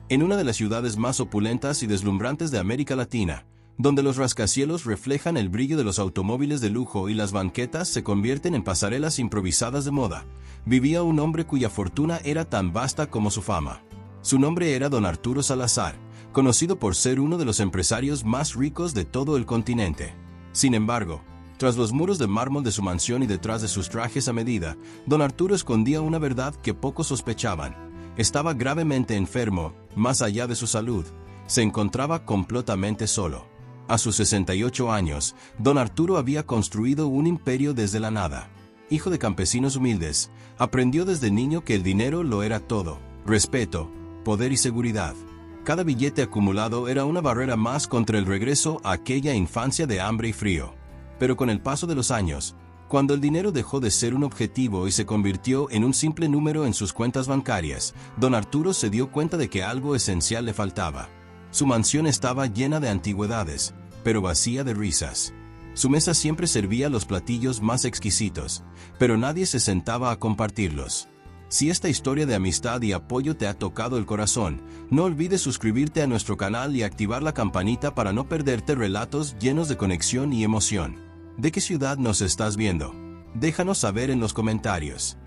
en una de las ciudades más opulentas y deslumbrantes de América Latina, donde los rascacielos reflejan el brillo de los automóviles de lujo y las banquetas se convierten en pasarelas improvisadas de moda, vivía un hombre cuya fortuna era tan vasta como su fama. Su nombre era Don Arturo Salazar, conocido por ser uno de los empresarios más ricos de todo el continente. Sin embargo, tras los muros de mármol de su mansión y detrás de sus trajes a medida, Don Arturo escondía una verdad que pocos sospechaban. Estaba gravemente enfermo, más allá de su salud. Se encontraba completamente solo. A sus 68 años, Don Arturo había construido un imperio desde la nada. Hijo de campesinos humildes, aprendió desde niño que el dinero lo era todo: respeto, poder y seguridad. Cada billete acumulado era una barrera más contra el regreso a aquella infancia de hambre y frío. Pero con el paso de los años, cuando el dinero dejó de ser un objetivo y se convirtió en un simple número en sus cuentas bancarias, Don Arturo se dio cuenta de que algo esencial le faltaba. Su mansión estaba llena de antigüedades, pero vacía de risas. Su mesa siempre servía los platillos más exquisitos, pero nadie se sentaba a compartirlos. Si esta historia de amistad y apoyo te ha tocado el corazón, no olvides suscribirte a nuestro canal y activar la campanita para no perderte relatos llenos de conexión y emoción. ¿De qué ciudad nos estás viendo? Déjanos saber en los comentarios.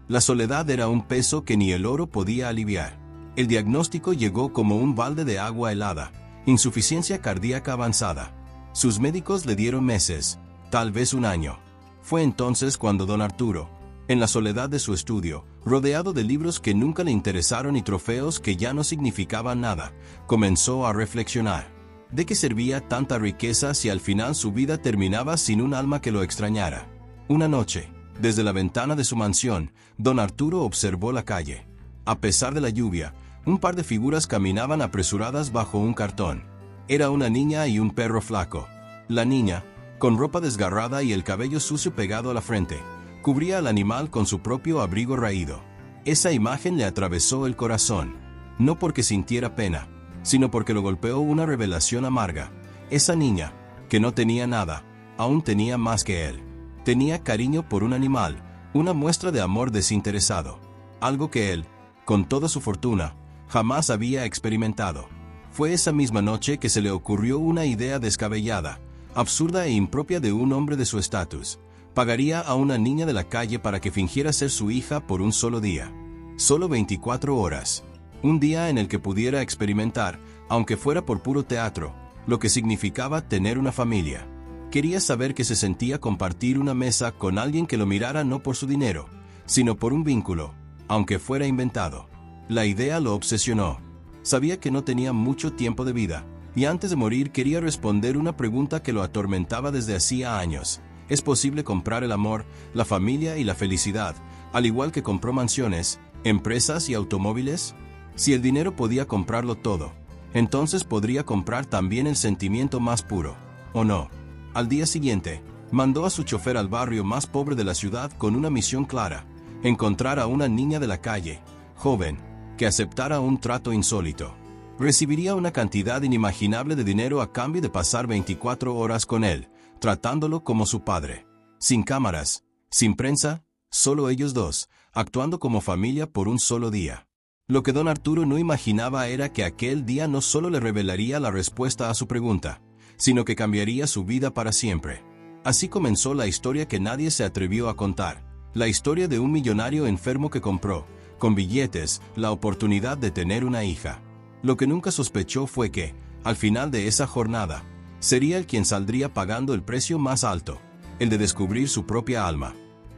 La soledad era un peso que ni el oro podía aliviar. El diagnóstico llegó como un balde de agua helada: insuficiencia cardíaca avanzada. Sus médicos le dieron meses, tal vez un año. Fue entonces cuando Don Arturo, en la soledad de su estudio, rodeado de libros que nunca le interesaron y trofeos que ya no significaban nada, comenzó a reflexionar. ¿De qué servía tanta riqueza si al final su vida terminaba sin un alma que lo extrañara? Una noche, desde la ventana de su mansión, Don Arturo observó la calle. A pesar de la lluvia, un par de figuras caminaban apresuradas bajo un cartón. Era una niña y un perro flaco. La niña, con ropa desgarrada y el cabello sucio pegado a la frente, cubría al animal con su propio abrigo raído. Esa imagen le atravesó el corazón, no porque sintiera pena, sino porque lo golpeó una revelación amarga. Esa niña, que no tenía nada, aún tenía más que él. Tenía cariño por un animal, una muestra de amor desinteresado, algo que él, con toda su fortuna, jamás había experimentado. Fue esa misma noche que se le ocurrió una idea descabellada, absurda e impropia de un hombre de su estatus. Pagaría a una niña de la calle para que fingiera ser su hija por un solo día. Solo 24 horas. Un día en el que pudiera experimentar, aunque fuera por puro teatro, lo que significaba tener una familia. Quería saber qué se sentía compartir una mesa con alguien que lo mirara no por su dinero, sino por un vínculo, aunque fuera inventado. La idea lo obsesionó. Sabía que no tenía mucho tiempo de vida, y antes de morir quería responder una pregunta que lo atormentaba desde hacía años. ¿Es posible comprar el amor, la familia y la felicidad, al igual que compró mansiones, empresas y automóviles? Si el dinero podía comprarlo todo, entonces podría comprar también el sentimiento más puro, ¿o no? Al día siguiente, mandó a su chofer al barrio más pobre de la ciudad con una misión clara: encontrar a una niña de la calle, joven, que aceptara un trato insólito. Recibiría una cantidad inimaginable de dinero a cambio de pasar 24 horas con él, tratándolo como su padre. Sin cámaras, sin prensa, solo ellos dos, actuando como familia por un solo día. Lo que Don Arturo no imaginaba era que aquel día no solo le revelaría la respuesta a su pregunta, sino que cambiaría su vida para siempre. Así comenzó la historia que nadie se atrevió a contar, la historia de un millonario enfermo que compró, con billetes, la oportunidad de tener una hija. Lo que nunca sospechó fue que, al final de esa jornada, sería él quien saldría pagando el precio más alto, el de descubrir su propia alma.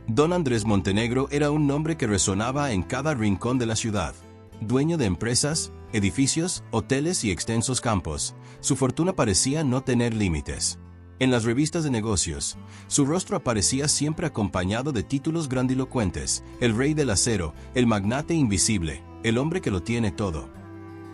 Don Andrés Montenegro era un nombre que resonaba en cada rincón de la ciudad. Dueño de empresas, edificios, hoteles y extensos campos, su fortuna parecía no tener límites. En las revistas de negocios, su rostro aparecía siempre acompañado de títulos grandilocuentes: el rey del acero, el magnate invisible, el hombre que lo tiene todo.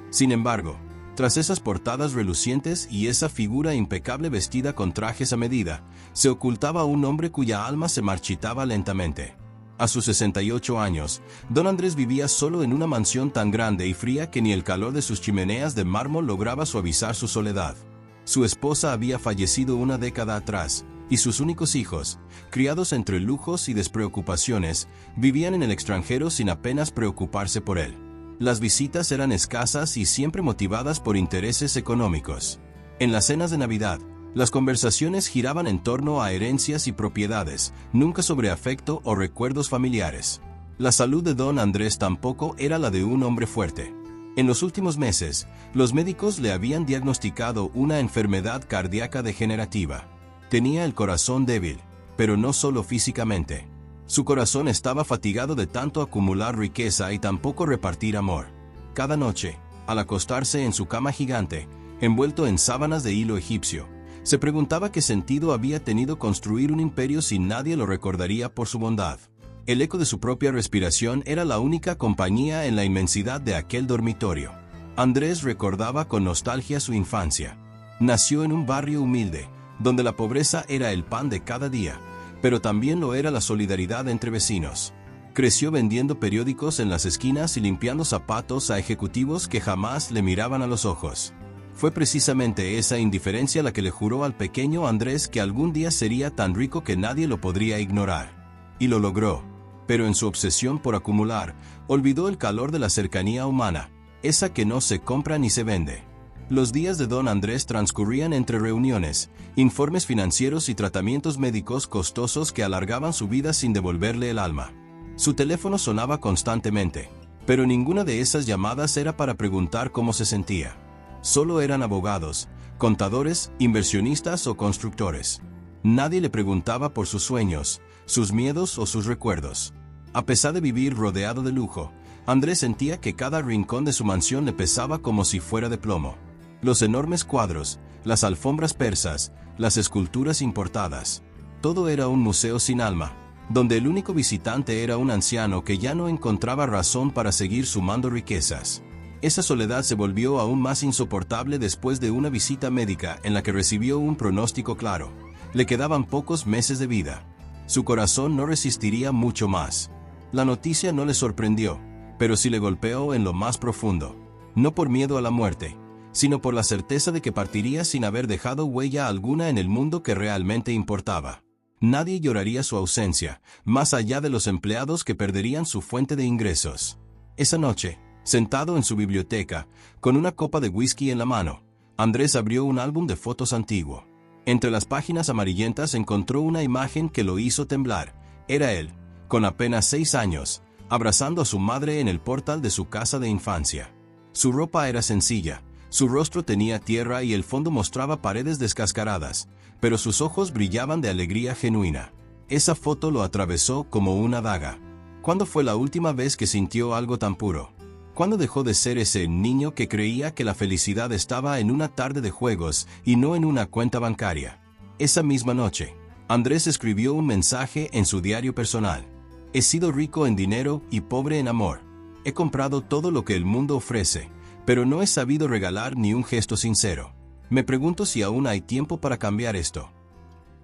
Sin embargo, tras esas portadas relucientes y esa figura impecable vestida con trajes a medida, se ocultaba un hombre cuya alma se marchitaba lentamente. A sus 68 años, Don Andrés vivía solo en una mansión tan grande y fría que ni el calor de sus chimeneas de mármol lograba suavizar su soledad. Su esposa había fallecido una década atrás, y sus únicos hijos, criados entre lujos y despreocupaciones, vivían en el extranjero sin apenas preocuparse por él. Las visitas eran escasas y siempre motivadas por intereses económicos. En las cenas de Navidad, las conversaciones giraban en torno a herencias y propiedades, nunca sobre afecto o recuerdos familiares. La salud de don Andrés tampoco era la de un hombre fuerte. En los últimos meses, los médicos le habían diagnosticado una enfermedad cardíaca degenerativa. Tenía el corazón débil, pero no solo físicamente. Su corazón estaba fatigado de tanto acumular riqueza y tampoco repartir amor. Cada noche, al acostarse en su cama gigante, envuelto en sábanas de hilo egipcio, se preguntaba qué sentido había tenido construir un imperio si nadie lo recordaría por su bondad. El eco de su propia respiración era la única compañía en la inmensidad de aquel dormitorio. Andrés recordaba con nostalgia su infancia. Nació en un barrio humilde, donde la pobreza era el pan de cada día, pero también lo era la solidaridad entre vecinos. Creció vendiendo periódicos en las esquinas y limpiando zapatos a ejecutivos que jamás le miraban a los ojos. Fue precisamente esa indiferencia la que le juró al pequeño Andrés que algún día sería tan rico que nadie lo podría ignorar. Y lo logró. Pero en su obsesión por acumular, olvidó el calor de la cercanía humana, esa que no se compra ni se vende. Los días de don Andrés transcurrían entre reuniones, informes financieros y tratamientos médicos costosos que alargaban su vida sin devolverle el alma. Su teléfono sonaba constantemente, pero ninguna de esas llamadas era para preguntar cómo se sentía. Solo eran abogados, contadores, inversionistas o constructores. Nadie le preguntaba por sus sueños, sus miedos o sus recuerdos. A pesar de vivir rodeado de lujo, Andrés sentía que cada rincón de su mansión le pesaba como si fuera de plomo. Los enormes cuadros, las alfombras persas, las esculturas importadas. Todo era un museo sin alma, donde el único visitante era un anciano que ya no encontraba razón para seguir sumando riquezas. Esa soledad se volvió aún más insoportable después de una visita médica en la que recibió un pronóstico claro. Le quedaban pocos meses de vida. Su corazón no resistiría mucho más. La noticia no le sorprendió, pero sí le golpeó en lo más profundo. No por miedo a la muerte, sino por la certeza de que partiría sin haber dejado huella alguna en el mundo que realmente importaba. Nadie lloraría su ausencia, más allá de los empleados que perderían su fuente de ingresos. Esa noche, sentado en su biblioteca, con una copa de whisky en la mano, Andrés abrió un álbum de fotos antiguo. Entre las páginas amarillentas encontró una imagen que lo hizo temblar. Era él, con apenas 6 años, abrazando a su madre en el portal de su casa de infancia. Su ropa era sencilla, su rostro tenía tierra y el fondo mostraba paredes descascaradas, pero sus ojos brillaban de alegría genuina. Esa foto lo atravesó como una daga. ¿Cuándo fue la última vez que sintió algo tan puro? ¿Cuándo dejó de ser ese niño que creía que la felicidad estaba en una tarde de juegos y no en una cuenta bancaria? Esa misma noche, Andrés escribió un mensaje en su diario personal. He sido rico en dinero y pobre en amor. He comprado todo lo que el mundo ofrece, pero no he sabido regalar ni un gesto sincero. Me pregunto si aún hay tiempo para cambiar esto.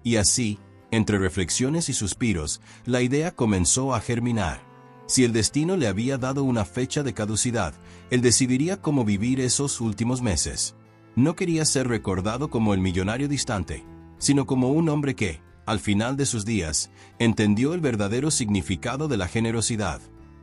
Y así, entre reflexiones y suspiros, la idea comenzó a germinar. Si el destino le había dado una fecha de caducidad, él decidiría cómo vivir esos últimos meses. No quería ser recordado como el millonario distante, sino como un hombre que, al final de sus días, entendió el verdadero significado de la generosidad.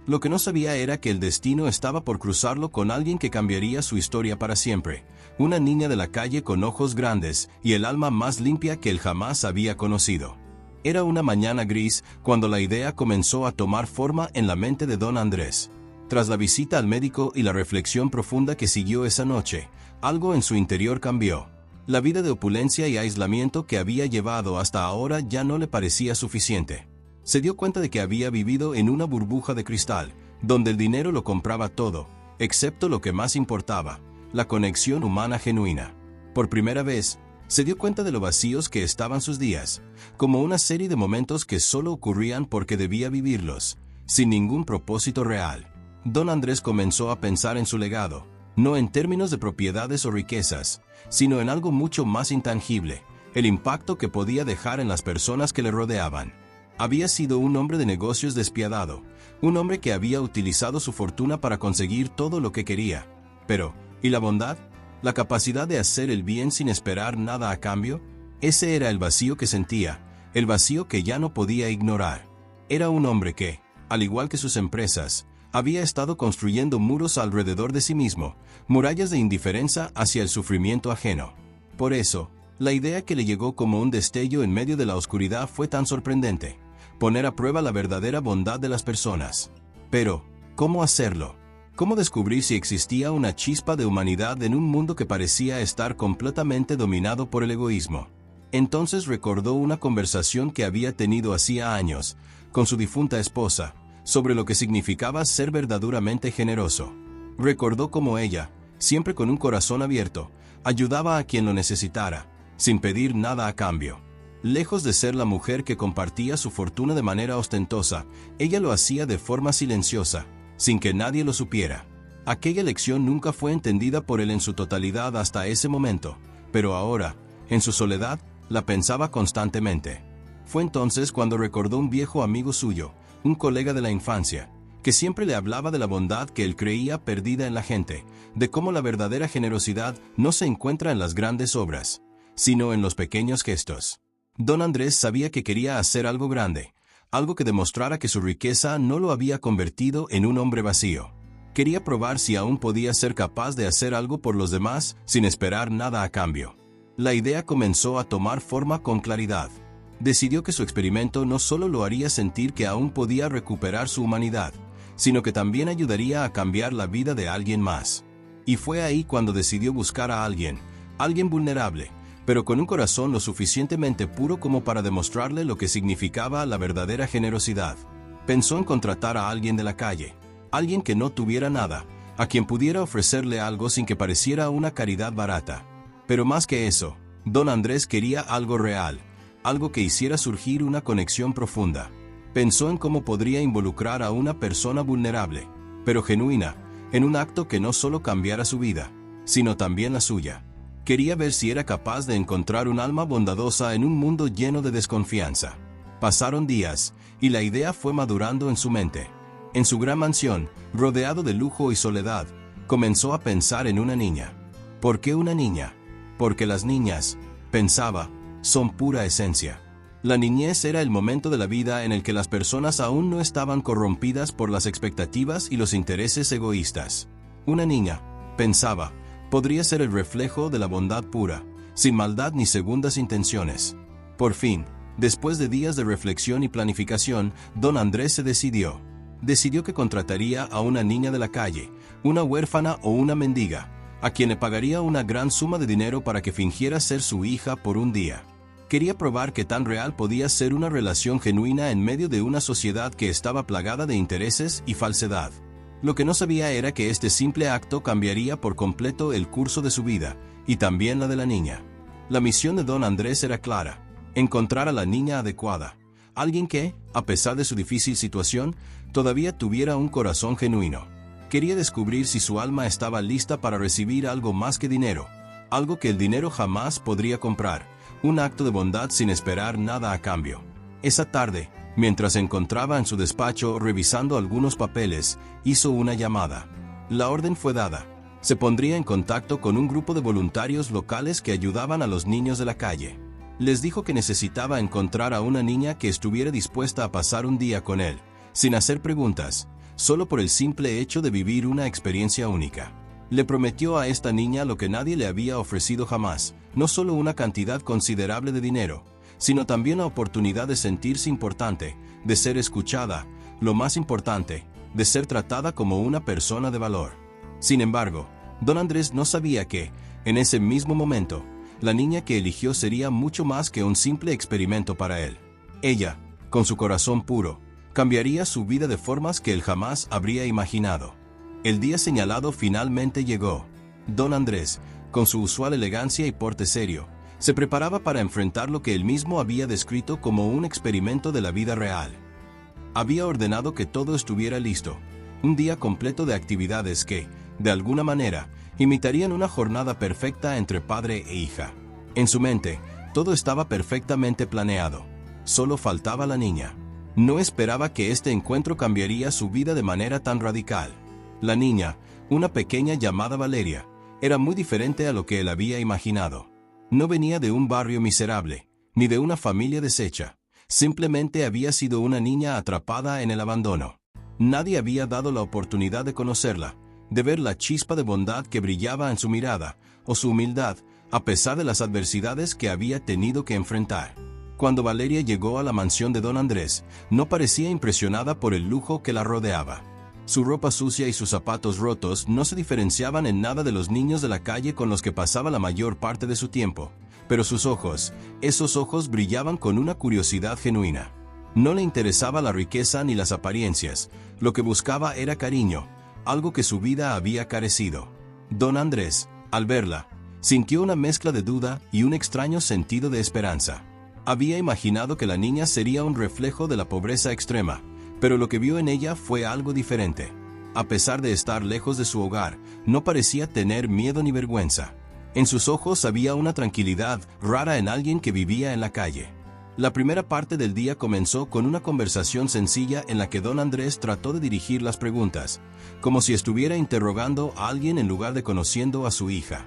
Lo que no sabía era que el destino estaba por cruzarlo con alguien que cambiaría su historia para siempre, una niña de la calle con ojos grandes y el alma más limpia que él jamás había conocido. Era una mañana gris cuando la idea comenzó a tomar forma en la mente de don Andrés. Tras la visita al médico y la reflexión profunda que siguió esa noche, algo en su interior cambió. La vida de opulencia y aislamiento que había llevado hasta ahora ya no le parecía suficiente. Se dio cuenta de que había vivido en una burbuja de cristal, donde el dinero lo compraba todo, excepto lo que más importaba, la conexión humana genuina. Por primera vez, se dio cuenta de lo vacíos que estaban sus días, como una serie de momentos que solo ocurrían porque debía vivirlos, sin ningún propósito real. Don Andrés comenzó a pensar en su legado, no en términos de propiedades o riquezas, sino en algo mucho más intangible, el impacto que podía dejar en las personas que le rodeaban. Había sido un hombre de negocios despiadado, un hombre que había utilizado su fortuna para conseguir todo lo que quería. Pero, ¿y la bondad? ¿La capacidad de hacer el bien sin esperar nada a cambio? Ese era el vacío que sentía, el vacío que ya no podía ignorar. Era un hombre que, al igual que sus empresas, Había estado construyendo muros alrededor de sí mismo, murallas de indiferencia hacia el sufrimiento ajeno. Por eso, la idea que le llegó como un destello en medio de la oscuridad fue tan sorprendente: poner a prueba la verdadera bondad de las personas. Pero, ¿cómo hacerlo? ¿Cómo descubrir si existía una chispa de humanidad en un mundo que parecía estar completamente dominado por el egoísmo? Entonces recordó una conversación que había tenido hacía años con su difunta esposa sobre lo que significaba ser verdaderamente generoso. Recordó cómo ella, siempre con un corazón abierto, ayudaba a quien lo necesitara, sin pedir nada a cambio. Lejos de ser la mujer que compartía su fortuna de manera ostentosa, ella lo hacía de forma silenciosa, sin que nadie lo supiera. Aquella lección nunca fue entendida por él en su totalidad hasta ese momento, pero ahora, en su soledad, la pensaba constantemente. Fue entonces cuando recordó un viejo amigo suyo, un colega de la infancia, que siempre le hablaba de la bondad que él creía perdida en la gente, de cómo la verdadera generosidad no se encuentra en las grandes obras, sino en los pequeños gestos. Don Andrés sabía que quería hacer algo grande, algo que demostrara que su riqueza no lo había convertido en un hombre vacío. Quería probar si aún podía ser capaz de hacer algo por los demás sin esperar nada a cambio. La idea comenzó a tomar forma con claridad. Decidió que su experimento no solo lo haría sentir que aún podía recuperar su humanidad, sino que también ayudaría a cambiar la vida de alguien más. Y fue ahí cuando decidió buscar a alguien vulnerable, pero con un corazón lo suficientemente puro como para demostrarle lo que significaba la verdadera generosidad. Pensó en contratar a alguien de la calle, alguien que no tuviera nada, a quien pudiera ofrecerle algo sin que pareciera una caridad barata. Pero más que eso, don Andrés quería algo real, algo que hiciera surgir una conexión profunda. Pensó en cómo podría involucrar a una persona vulnerable, pero genuina, en un acto que no solo cambiara su vida, sino también la suya. Quería ver si era capaz de encontrar un alma bondadosa en un mundo lleno de desconfianza. Pasaron días, y la idea fue madurando en su mente. En su gran mansión, rodeado de lujo y soledad, comenzó a pensar en una niña. ¿Por qué una niña? Porque las niñas, pensaba, son pura esencia. La niñez era el momento de la vida en el que las personas aún no estaban corrompidas por las expectativas y los intereses egoístas. Una niña, pensaba, podría ser el reflejo de la bondad pura, sin maldad ni segundas intenciones. Por fin, después de días de reflexión y planificación, don Andrés se decidió. Decidió que contrataría a una niña de la calle, una huérfana o una mendiga, a quien le pagaría una gran suma de dinero para que fingiera ser su hija por un día. Quería probar qué tan real podía ser una relación genuina en medio de una sociedad que estaba plagada de intereses y falsedad. Lo que no sabía era que este simple acto cambiaría por completo el curso de su vida, y también la de la niña. La misión de don Andrés era clara: encontrar a la niña adecuada, alguien que, a pesar de su difícil situación, todavía tuviera un corazón genuino. Quería descubrir si su alma estaba lista para recibir algo más que dinero, algo que el dinero jamás podría comprar, un acto de bondad sin esperar nada a cambio. Esa tarde, mientras se encontraba en su despacho revisando algunos papeles, hizo una llamada. La orden fue dada. Se pondría en contacto con un grupo de voluntarios locales que ayudaban a los niños de la calle. Les dijo que necesitaba encontrar a una niña que estuviera dispuesta a pasar un día con él, sin hacer preguntas, solo por el simple hecho de vivir una experiencia única. Le prometió a esta niña lo que nadie le había ofrecido jamás, no solo una cantidad considerable de dinero, sino también la oportunidad de sentirse importante, de ser escuchada, lo más importante, de ser tratada como una persona de valor. Sin embargo, don Andrés no sabía que, en ese mismo momento, la niña que eligió sería mucho más que un simple experimento para él. Ella, con su corazón puro, cambiaría su vida de formas que él jamás habría imaginado. El día señalado finalmente llegó. Don Andrés, con su usual elegancia y porte serio, se preparaba para enfrentar lo que él mismo había descrito como un experimento de la vida real. Había ordenado que todo estuviera listo, un día completo de actividades que, de alguna manera, imitarían una jornada perfecta entre padre e hija. En su mente, todo estaba perfectamente planeado. Solo faltaba la niña. No esperaba que este encuentro cambiaría su vida de manera tan radical. La niña, una pequeña llamada Valeria, era muy diferente a lo que él había imaginado. No venía de un barrio miserable, ni de una familia deshecha. Simplemente había sido una niña atrapada en el abandono. Nadie había dado la oportunidad de conocerla, de ver la chispa de bondad que brillaba en su mirada, o su humildad, a pesar de las adversidades que había tenido que enfrentar. Cuando Valeria llegó a la mansión de don Andrés, no parecía impresionada por el lujo que la rodeaba. Su ropa sucia y sus zapatos rotos no se diferenciaban en nada de los niños de la calle con los que pasaba la mayor parte de su tiempo, pero sus ojos, esos ojos brillaban con una curiosidad genuina. No le interesaba la riqueza ni las apariencias, lo que buscaba era cariño, algo que su vida había carecido. Don Andrés, al verla, sintió una mezcla de duda y un extraño sentido de esperanza. Había imaginado que la niña sería un reflejo de la pobreza extrema, pero lo que vio en ella fue algo diferente. A pesar de estar lejos de su hogar, no parecía tener miedo ni vergüenza. En sus ojos había una tranquilidad rara en alguien que vivía en la calle. La primera parte del día comenzó con una conversación sencilla en la que don Andrés trató de dirigir las preguntas, como si estuviera interrogando a alguien en lugar de conociendo a su hija.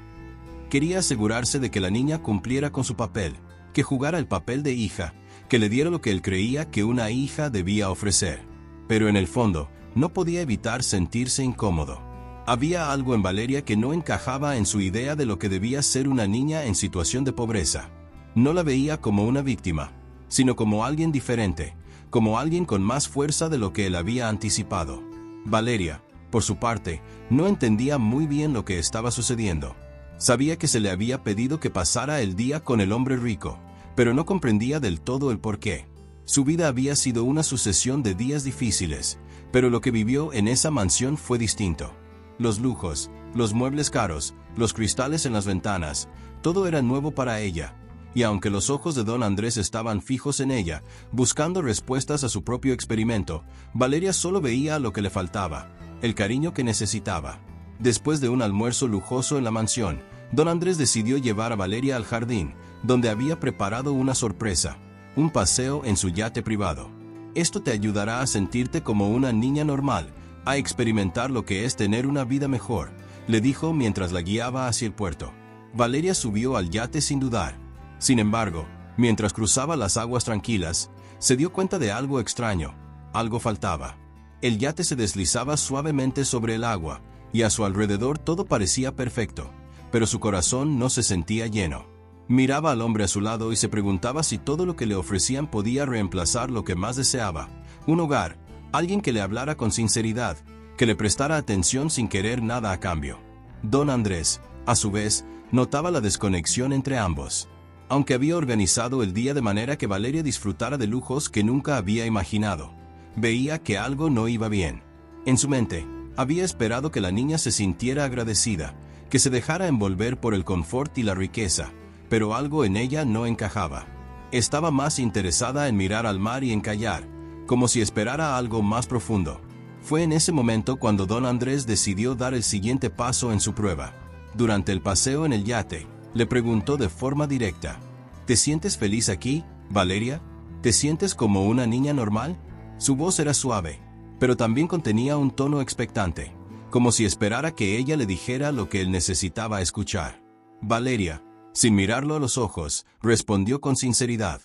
Quería asegurarse de que la niña cumpliera con su papel, que jugara el papel de hija, que le diera lo que él creía que una hija debía ofrecer. Pero en el fondo, no podía evitar sentirse incómodo. Había algo en Valeria que no encajaba en su idea de lo que debía ser una niña en situación de pobreza. No la veía como una víctima, sino como alguien diferente, como alguien con más fuerza de lo que él había anticipado. Valeria, por su parte, no entendía muy bien lo que estaba sucediendo. Sabía que se le había pedido que pasara el día con el hombre rico, pero no comprendía del todo el porqué. Su vida había sido una sucesión de días difíciles, pero lo que vivió en esa mansión fue distinto. Los lujos, los muebles caros, los cristales en las ventanas, todo era nuevo para ella. Y aunque los ojos de don Andrés estaban fijos en ella, buscando respuestas a su propio experimento, Valeria solo veía lo que le faltaba, el cariño que necesitaba. Después de un almuerzo lujoso en la mansión, don Andrés decidió llevar a Valeria al jardín, donde había preparado una sorpresa, un paseo en su yate privado. Esto te ayudará a sentirte como una niña normal, a experimentar lo que es tener una vida mejor, le dijo mientras la guiaba hacia el puerto. Valeria subió al yate sin dudar. Sin embargo, mientras cruzaba las aguas tranquilas, se dio cuenta de algo extraño. Algo faltaba. El yate se deslizaba suavemente sobre el agua, y a su alrededor todo parecía perfecto, pero su corazón no se sentía lleno. Miraba al hombre a su lado y se preguntaba si todo lo que le ofrecían podía reemplazar lo que más deseaba: un hogar, alguien que le hablara con sinceridad, que le prestara atención sin querer nada a cambio. Don Andrés, a su vez, notaba la desconexión entre ambos. Aunque había organizado el día de manera que Valeria disfrutara de lujos que nunca había imaginado, veía que algo no iba bien. En su mente, había esperado que la niña se sintiera agradecida, que se dejara envolver por el confort y la riqueza, pero algo en ella no encajaba. Estaba más interesada en mirar al mar y en callar, como si esperara algo más profundo. Fue en ese momento cuando don Andrés decidió dar el siguiente paso en su prueba. Durante el paseo en el yate, le preguntó de forma directa: ¿te sientes feliz aquí, Valeria? ¿Te sientes como una niña normal? Su voz era suave, pero también contenía un tono expectante, como si esperara que ella le dijera lo que él necesitaba escuchar. Valeria, sin mirarlo a los ojos, respondió con sinceridad: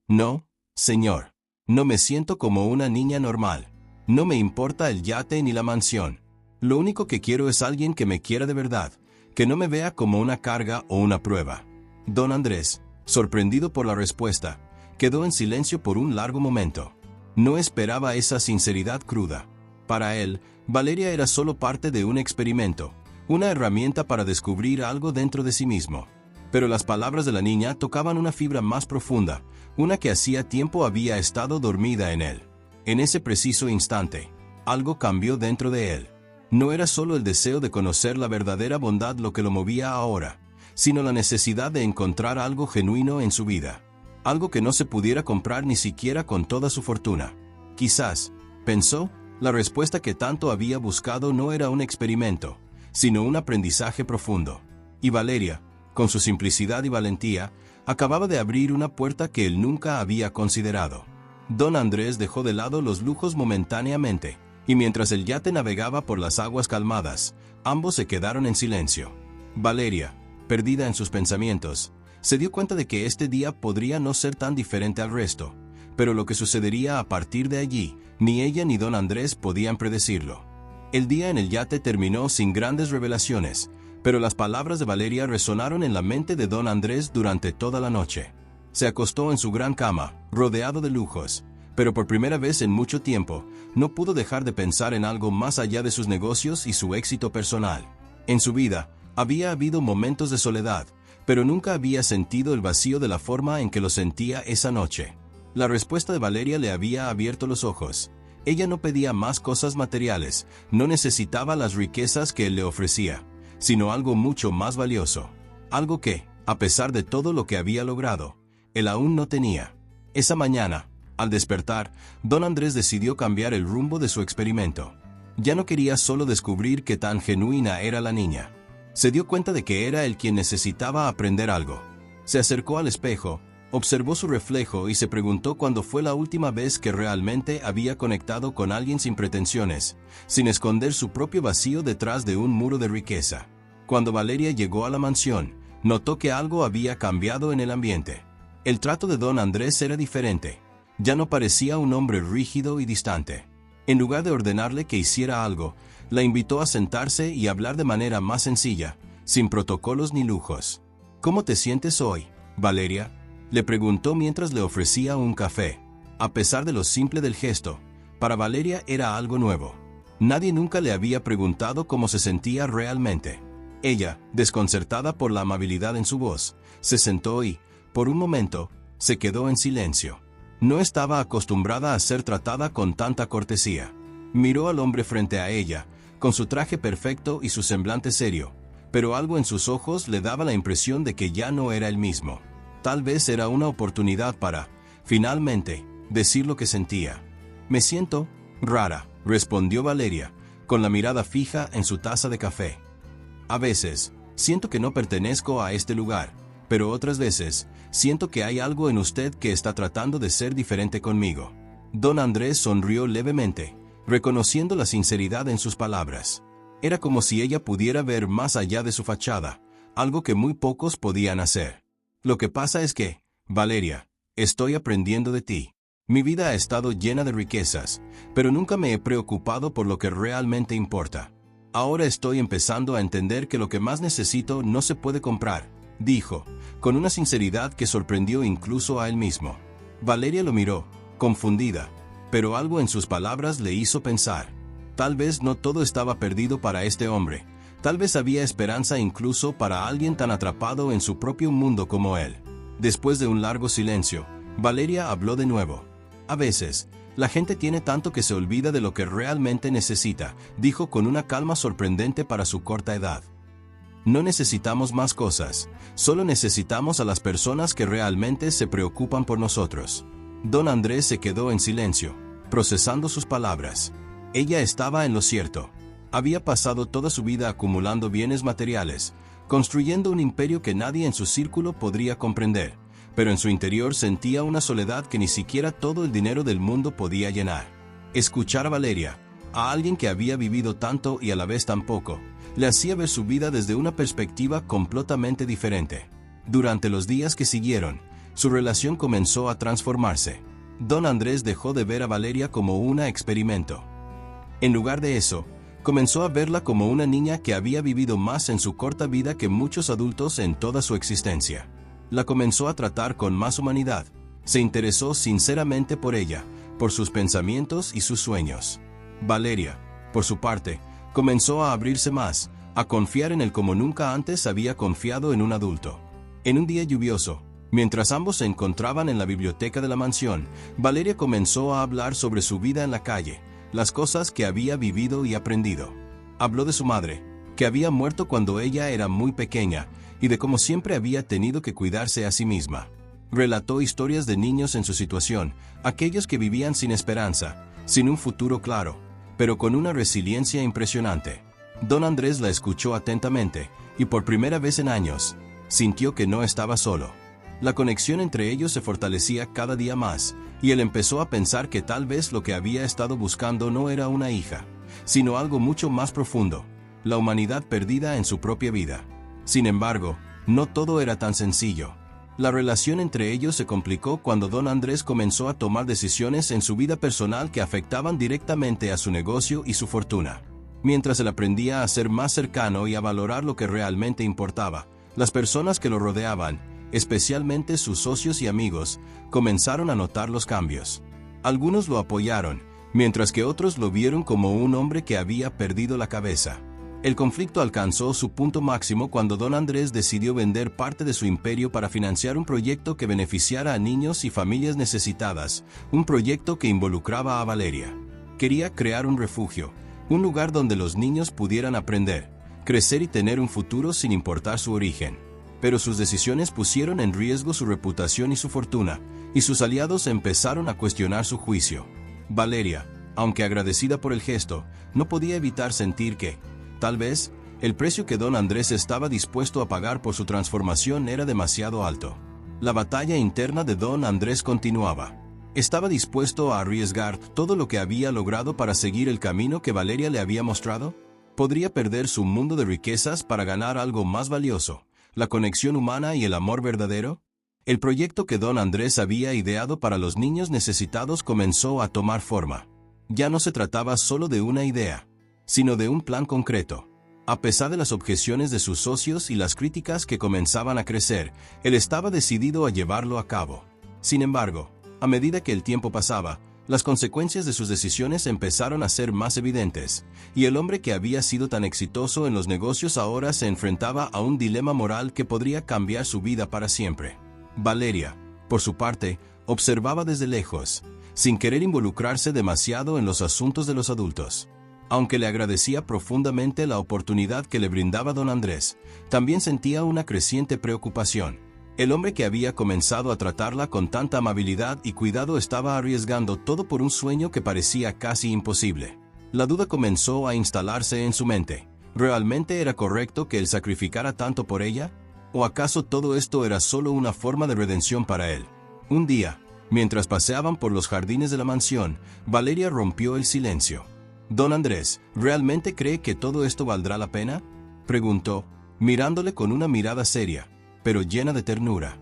no, señor. No me siento como una niña normal. No me importa el yate ni la mansión. Lo único que quiero es alguien que me quiera de verdad, que no me vea como una carga o una prueba. Don Andrés, sorprendido por la respuesta, quedó en silencio por un largo momento. No esperaba esa sinceridad cruda. Para él, Valeria era solo parte de un experimento, una herramienta para descubrir algo dentro de sí mismo. Pero las palabras de la niña tocaban una fibra más profunda, una que hacía tiempo había estado dormida en él. En ese preciso instante, algo cambió dentro de él. No era solo el deseo de conocer la verdadera bondad lo que lo movía ahora, sino la necesidad de encontrar algo genuino en su vida. Algo que no se pudiera comprar ni siquiera con toda su fortuna. Quizás, pensó, la respuesta que tanto había buscado no era un experimento, sino un aprendizaje profundo. Y Valeria, con su simplicidad y valentía, acababa de abrir una puerta que él nunca había considerado. Don Andrés dejó de lado los lujos momentáneamente, y mientras el yate navegaba por las aguas calmadas, ambos se quedaron en silencio. Valeria, perdida en sus pensamientos, se dio cuenta de que este día podría no ser tan diferente al resto, pero lo que sucedería a partir de allí, ni ella ni don Andrés podían predecirlo. El día en el yate terminó sin grandes revelaciones, pero las palabras de Valeria resonaron en la mente de don Andrés durante toda la noche. Se acostó en su gran cama, rodeado de lujos, pero por primera vez en mucho tiempo, no pudo dejar de pensar en algo más allá de sus negocios y su éxito personal. En su vida, había habido momentos de soledad, pero nunca había sentido el vacío de la forma en que lo sentía esa noche. La respuesta de Valeria le había abierto los ojos. Ella no pedía más cosas materiales, no necesitaba las riquezas que él le ofrecía, sino algo mucho más valioso. Algo que, a pesar de todo lo que había logrado, él aún no tenía. Esa mañana, al despertar, don Andrés decidió cambiar el rumbo de su experimento. Ya no quería solo descubrir qué tan genuina era la niña. Se dio cuenta de que era él quien necesitaba aprender algo. Se acercó al espejo, observó su reflejo y se preguntó cuándo fue la última vez que realmente había conectado con alguien sin pretensiones, sin esconder su propio vacío detrás de un muro de riqueza. Cuando Valeria llegó a la mansión, notó que algo había cambiado en el ambiente. El trato de don Andrés era diferente. Ya no parecía un hombre rígido y distante. En lugar de ordenarle que hiciera algo, la invitó a sentarse y hablar de manera más sencilla, sin protocolos ni lujos. ¿Cómo te sientes hoy, Valeria?, le preguntó mientras le ofrecía un café. A pesar de lo simple del gesto, para Valeria era algo nuevo. Nadie nunca le había preguntado cómo se sentía realmente. Ella, desconcertada por la amabilidad en su voz, se sentó y, por un momento, se quedó en silencio. No estaba acostumbrada a ser tratada con tanta cortesía. Miró al hombre frente a ella, con su traje perfecto y su semblante serio, pero algo en sus ojos le daba la impresión de que ya no era el mismo. Tal vez era una oportunidad para, finalmente, decir lo que sentía. «Me siento rara», respondió Valeria, con la mirada fija en su taza de café. «A veces, siento que no pertenezco a este lugar, pero otras veces, siento que hay algo en usted que está tratando de ser diferente conmigo». Don Andrés sonrió levemente, reconociendo la sinceridad en sus palabras. Era como si ella pudiera ver más allá de su fachada, algo que muy pocos podían hacer. «Lo que pasa es que, Valeria, estoy aprendiendo de ti. Mi vida ha estado llena de riquezas, pero nunca me he preocupado por lo que realmente importa. Ahora estoy empezando a entender que lo que más necesito no se puede comprar», dijo, con una sinceridad que sorprendió incluso a él mismo. Valeria lo miró, confundida, pero algo en sus palabras le hizo pensar. Tal vez no todo estaba perdido para este hombre, tal vez había esperanza incluso para alguien tan atrapado en su propio mundo como él. Después de un largo silencio, Valeria habló de nuevo. «A veces, la gente tiene tanto que se olvida de lo que realmente necesita», dijo con una calma sorprendente para su corta edad. «No necesitamos más cosas, solo necesitamos a las personas que realmente se preocupan por nosotros». Don Andrés se quedó en silencio, procesando sus palabras. Ella estaba en lo cierto. Había pasado toda su vida acumulando bienes materiales, construyendo un imperio que nadie en su círculo podría comprender, pero en su interior sentía una soledad que ni siquiera todo el dinero del mundo podía llenar. Escuchar a Valeria, a alguien que había vivido tanto y a la vez tan poco, le hacía ver su vida desde una perspectiva completamente diferente. Durante los días que siguieron, su relación comenzó a transformarse. Don Andrés dejó de ver a Valeria como un experimento. En lugar de eso, comenzó a verla como una niña que había vivido más en su corta vida que muchos adultos en toda su existencia. La comenzó a tratar con más humanidad. Se interesó sinceramente por ella, por sus pensamientos y sus sueños. Valeria, por su parte, comenzó a abrirse más, a confiar en él como nunca antes había confiado en un adulto. En un día lluvioso, mientras ambos se encontraban en la biblioteca de la mansión, Valeria comenzó a hablar sobre su vida en la calle, las cosas que había vivido y aprendido. Habló de su madre, que había muerto cuando ella era muy pequeña, y de cómo siempre había tenido que cuidarse a sí misma. Relató historias de niños en su situación, aquellos que vivían sin esperanza, sin un futuro claro, pero con una resiliencia impresionante. Don Andrés la escuchó atentamente, y por primera vez en años, sintió que no estaba solo. La conexión entre ellos se fortalecía cada día más, y él empezó a pensar que tal vez lo que había estado buscando no era una hija, sino algo mucho más profundo, la humanidad perdida en su propia vida. Sin embargo, no todo era tan sencillo. La relación entre ellos se complicó cuando don Andrés comenzó a tomar decisiones en su vida personal que afectaban directamente a su negocio y su fortuna. Mientras él aprendía a ser más cercano y a valorar lo que realmente importaba, las personas que lo rodeaban, especialmente sus socios y amigos, comenzaron a notar los cambios. Algunos lo apoyaron, mientras que otros lo vieron como un hombre que había perdido la cabeza. El conflicto alcanzó su punto máximo cuando don Andrés decidió vender parte de su imperio para financiar un proyecto que beneficiara a niños y familias necesitadas, un proyecto que involucraba a Valeria. Quería crear un refugio, un lugar donde los niños pudieran aprender, crecer y tener un futuro sin importar su origen. Pero sus decisiones pusieron en riesgo su reputación y su fortuna, y sus aliados empezaron a cuestionar su juicio. Valeria, aunque agradecida por el gesto, no podía evitar sentir que, tal vez, el precio que don Andrés estaba dispuesto a pagar por su transformación era demasiado alto. La batalla interna de don Andrés continuaba. ¿Estaba dispuesto a arriesgar todo lo que había logrado para seguir el camino que Valeria le había mostrado? ¿Podría perder su mundo de riquezas para ganar algo más valioso, la conexión humana y el amor verdadero? El proyecto que don Andrés había ideado para los niños necesitados comenzó a tomar forma. Ya no se trataba solo de una idea, sino de un plan concreto. A pesar de las objeciones de sus socios y las críticas que comenzaban a crecer, él estaba decidido a llevarlo a cabo. Sin embargo, a medida que el tiempo pasaba, las consecuencias de sus decisiones empezaron a ser más evidentes, y el hombre que había sido tan exitoso en los negocios ahora se enfrentaba a un dilema moral que podría cambiar su vida para siempre. Valeria, por su parte, observaba desde lejos, sin querer involucrarse demasiado en los asuntos de los adultos. Aunque le agradecía profundamente la oportunidad que le brindaba don Andrés, también sentía una creciente preocupación. El hombre que había comenzado a tratarla con tanta amabilidad y cuidado estaba arriesgando todo por un sueño que parecía casi imposible. La duda comenzó a instalarse en su mente. ¿Realmente era correcto que él sacrificara tanto por ella? ¿O acaso todo esto era solo una forma de redención para él? Un día, mientras paseaban por los jardines de la mansión, Valeria rompió el silencio. «Don Andrés, ¿realmente cree que todo esto valdrá la pena?», preguntó, mirándole con una mirada seria, pero llena de ternura.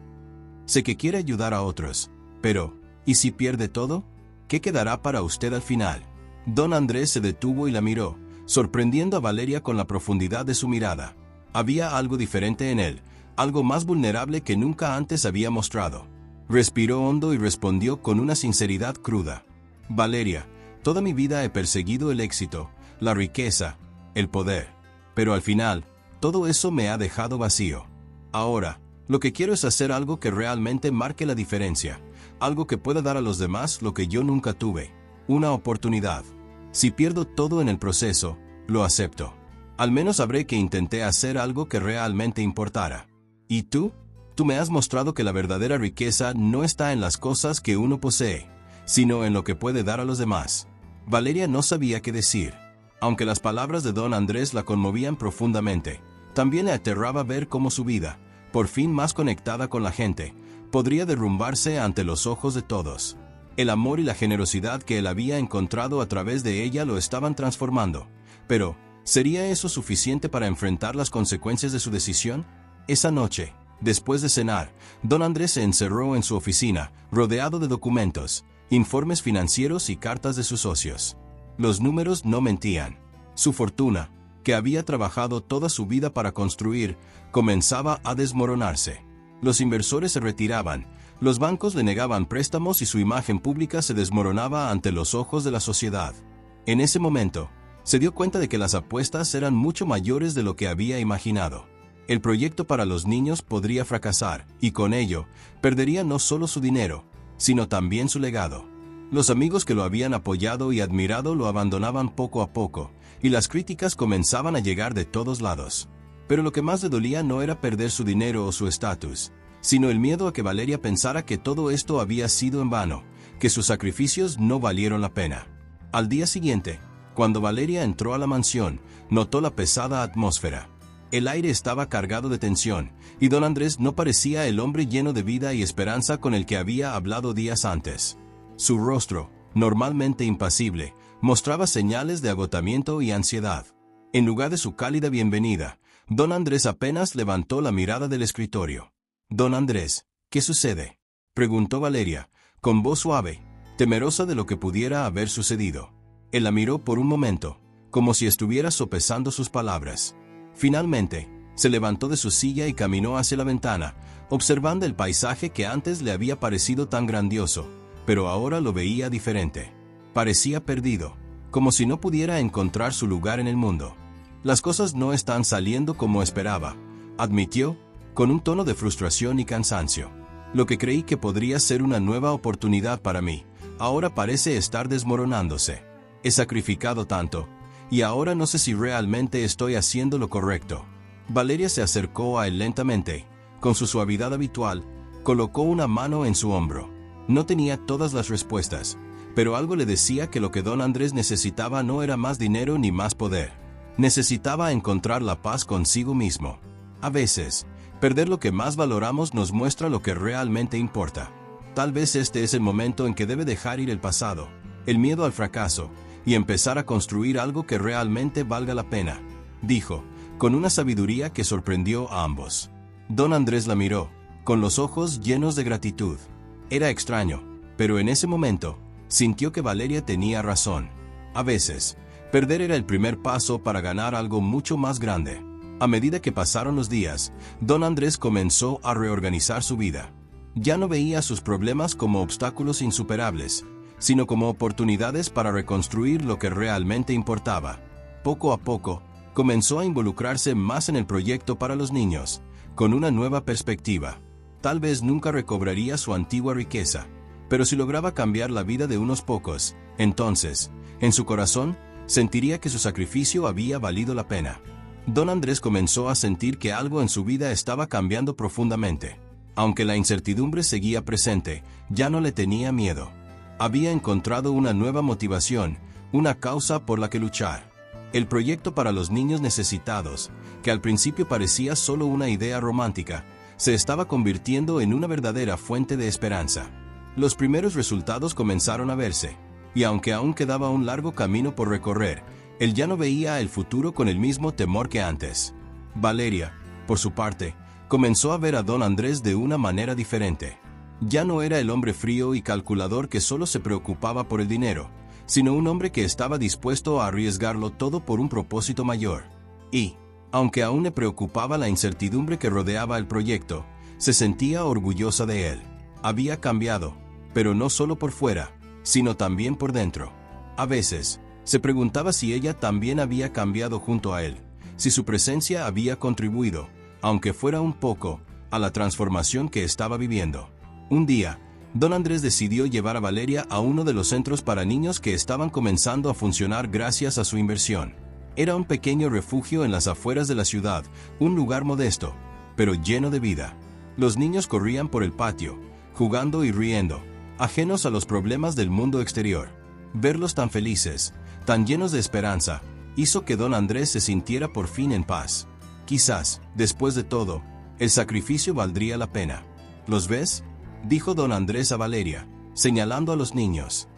«Sé que quiere ayudar a otros, pero, ¿y si pierde todo? ¿Qué quedará para usted al final?». Don Andrés se detuvo y la miró, sorprendiendo a Valeria con la profundidad de su mirada. Había algo diferente en él, algo más vulnerable que nunca antes había mostrado. Respiró hondo y respondió con una sinceridad cruda. «Valeria, toda mi vida he perseguido el éxito, la riqueza, el poder. Pero al final, todo eso me ha dejado vacío. Ahora, lo que quiero es hacer algo que realmente marque la diferencia, algo que pueda dar a los demás lo que yo nunca tuve, una oportunidad. Si pierdo todo en el proceso, lo acepto. Al menos sabré que intenté hacer algo que realmente importara. ¿Y tú? Tú me has mostrado que la verdadera riqueza no está en las cosas que uno posee, sino en lo que puede dar a los demás». Valeria no sabía qué decir. Aunque las palabras de don Andrés la conmovían profundamente, también le aterraba ver cómo su vida, por fin más conectada con la gente, podría derrumbarse ante los ojos de todos. El amor y la generosidad que él había encontrado a través de ella lo estaban transformando. Pero, ¿sería eso suficiente para enfrentar las consecuencias de su decisión? Esa noche, después de cenar, don Andrés se encerró en su oficina, rodeado de documentos, informes financieros y cartas de sus socios. Los números no mentían. Su fortuna, que había trabajado toda su vida para construir, comenzaba a desmoronarse. Los inversores se retiraban, los bancos le negaban préstamos y su imagen pública se desmoronaba ante los ojos de la sociedad. En ese momento, se dio cuenta de que las apuestas eran mucho mayores de lo que había imaginado. El proyecto para los niños podría fracasar, y con ello, perdería no solo su dinero, sino también su legado. Los amigos que lo habían apoyado y admirado lo abandonaban poco a poco, y las críticas comenzaban a llegar de todos lados. Pero lo que más le dolía no era perder su dinero o su estatus, sino el miedo a que Valeria pensara que todo esto había sido en vano, que sus sacrificios no valieron la pena. Al día siguiente, cuando Valeria entró a la mansión, notó la pesada atmósfera. El aire estaba cargado de tensión, y don Andrés no parecía el hombre lleno de vida y esperanza con el que había hablado días antes. Su rostro, normalmente impasible, mostraba señales de agotamiento y ansiedad. En lugar de su cálida bienvenida, don Andrés apenas levantó la mirada del escritorio. «Don Andrés, ¿Qué sucede?, preguntó Valeria, con voz suave, temerosa de lo que pudiera haber sucedido. Él la miró por un momento, como si estuviera sopesando sus palabras. Finalmente, se levantó de su silla y caminó hacia la ventana, observando el paisaje que antes le había parecido tan grandioso, pero ahora lo veía diferente. Parecía perdido, como si no pudiera encontrar su lugar en el mundo. Las cosas no están saliendo como esperaba, admitió, con un tono de frustración y cansancio. Lo que creí que podría ser una nueva oportunidad para mí, ahora parece estar desmoronándose. He sacrificado tanto, y ahora no sé si realmente estoy haciendo lo correcto. Valeria se acercó a él lentamente, con su suavidad habitual, colocó una mano en su hombro. No tenía todas las respuestas, pero algo le decía que lo que don Andrés necesitaba no era más dinero ni más poder. Necesitaba encontrar la paz consigo mismo. A veces, perder lo que más valoramos nos muestra lo que realmente importa. Tal vez este es el momento en que debe dejar ir el pasado, el miedo al fracaso, y empezar a construir algo que realmente valga la pena, dijo, con una sabiduría que sorprendió a ambos. Don Andrés la miró, con los ojos llenos de gratitud. Era extraño, pero en ese momento, sintió que Valeria tenía razón. A veces, perder era el primer paso para ganar algo mucho más grande. A medida que pasaron los días, don Andrés comenzó a reorganizar su vida. Ya no veía sus problemas como obstáculos insuperables, sino como oportunidades para reconstruir lo que realmente importaba. Poco a poco, comenzó a involucrarse más en el proyecto para los niños, con una nueva perspectiva. Tal vez nunca recobraría su antigua riqueza, pero si lograba cambiar la vida de unos pocos, entonces, en su corazón, sentiría que su sacrificio había valido la pena. Don Andrés comenzó a sentir que algo en su vida estaba cambiando profundamente. Aunque la incertidumbre seguía presente, ya no le tenía miedo. Había encontrado una nueva motivación, una causa por la que luchar. El proyecto para los niños necesitados, que al principio parecía solo una idea romántica, se estaba convirtiendo en una verdadera fuente de esperanza. Los primeros resultados comenzaron a verse, y aunque aún quedaba un largo camino por recorrer, él ya no veía el futuro con el mismo temor que antes. Valeria, por su parte, comenzó a ver a don Andrés de una manera diferente. Ya no era el hombre frío y calculador que solo se preocupaba por el dinero, sino un hombre que estaba dispuesto a arriesgarlo todo por un propósito mayor. Y, aunque aún le preocupaba la incertidumbre que rodeaba el proyecto, se sentía orgullosa de él. Había cambiado, pero no solo por fuera, sino también por dentro. A veces, se preguntaba si ella también había cambiado junto a él, si su presencia había contribuido, aunque fuera un poco, a la transformación que estaba viviendo. Un día, don Andrés decidió llevar a Valeria a uno de los centros para niños que estaban comenzando a funcionar gracias a su inversión. Era un pequeño refugio en las afueras de la ciudad, un lugar modesto, pero lleno de vida. Los niños corrían por el patio, jugando y riendo, ajenos a los problemas del mundo exterior. Verlos tan felices, tan llenos de esperanza, hizo que don Andrés se sintiera por fin en paz. Quizás, después de todo, el sacrificio valdría la pena. ¿Los ves?, dijo don Andrés a Valeria, señalando a los niños.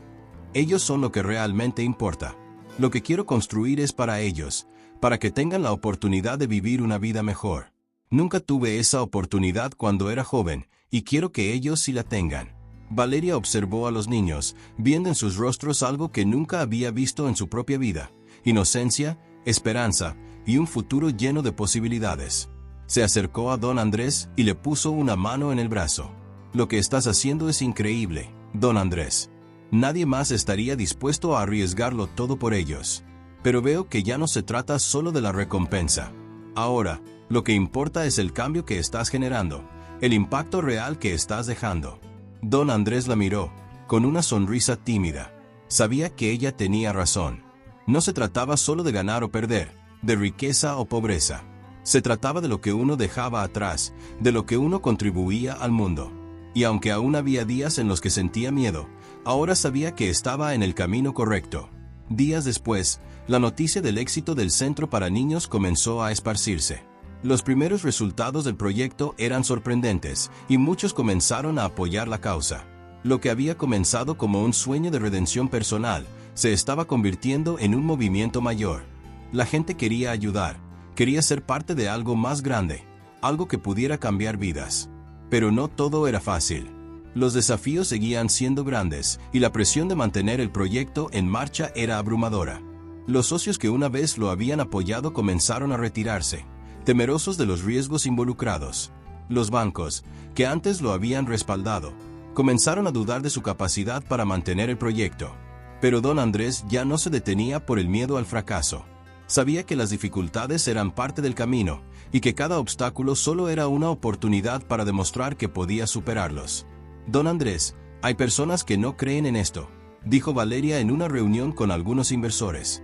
Ellos son lo que realmente importa. Lo que quiero construir es para ellos, para que tengan la oportunidad de vivir una vida mejor. Nunca tuve esa oportunidad cuando era joven, y quiero que ellos sí la tengan. Valeria observó a los niños, viendo en sus rostros algo que nunca había visto en su propia vida: inocencia, esperanza y un futuro lleno de posibilidades. Se acercó a don Andrés y le puso una mano en el brazo. Lo que estás haciendo es increíble, don Andrés. Nadie más estaría dispuesto a arriesgarlo todo por ellos. Pero veo que ya no se trata solo de la recompensa. Ahora, lo que importa es el cambio que estás generando, el impacto real que estás dejando. Don Andrés la miró, con una sonrisa tímida. Sabía que ella tenía razón. No se trataba solo de ganar o perder, de riqueza o pobreza. Se trataba de lo que uno dejaba atrás, de lo que uno contribuía al mundo. Y aunque aún había días en los que sentía miedo, ahora sabía que estaba en el camino correcto. Días después, la noticia del éxito del centro para niños comenzó a esparcirse. Los primeros resultados del proyecto eran sorprendentes, y muchos comenzaron a apoyar la causa. Lo que había comenzado como un sueño de redención personal, se estaba convirtiendo en un movimiento mayor. La gente quería ayudar, quería ser parte de algo más grande, algo que pudiera cambiar vidas. Pero no todo era fácil. Los desafíos seguían siendo grandes, y la presión de mantener el proyecto en marcha era abrumadora. Los socios que una vez lo habían apoyado comenzaron a retirarse, temerosos de los riesgos involucrados. Los bancos, que antes lo habían respaldado, comenzaron a dudar de su capacidad para mantener el proyecto. Pero don Andrés ya no se detenía por el miedo al fracaso. Sabía que las dificultades eran parte del camino, y que cada obstáculo solo era una oportunidad para demostrar que podía superarlos. Don Andrés, hay personas que no creen en esto, dijo Valeria en una reunión con algunos inversores.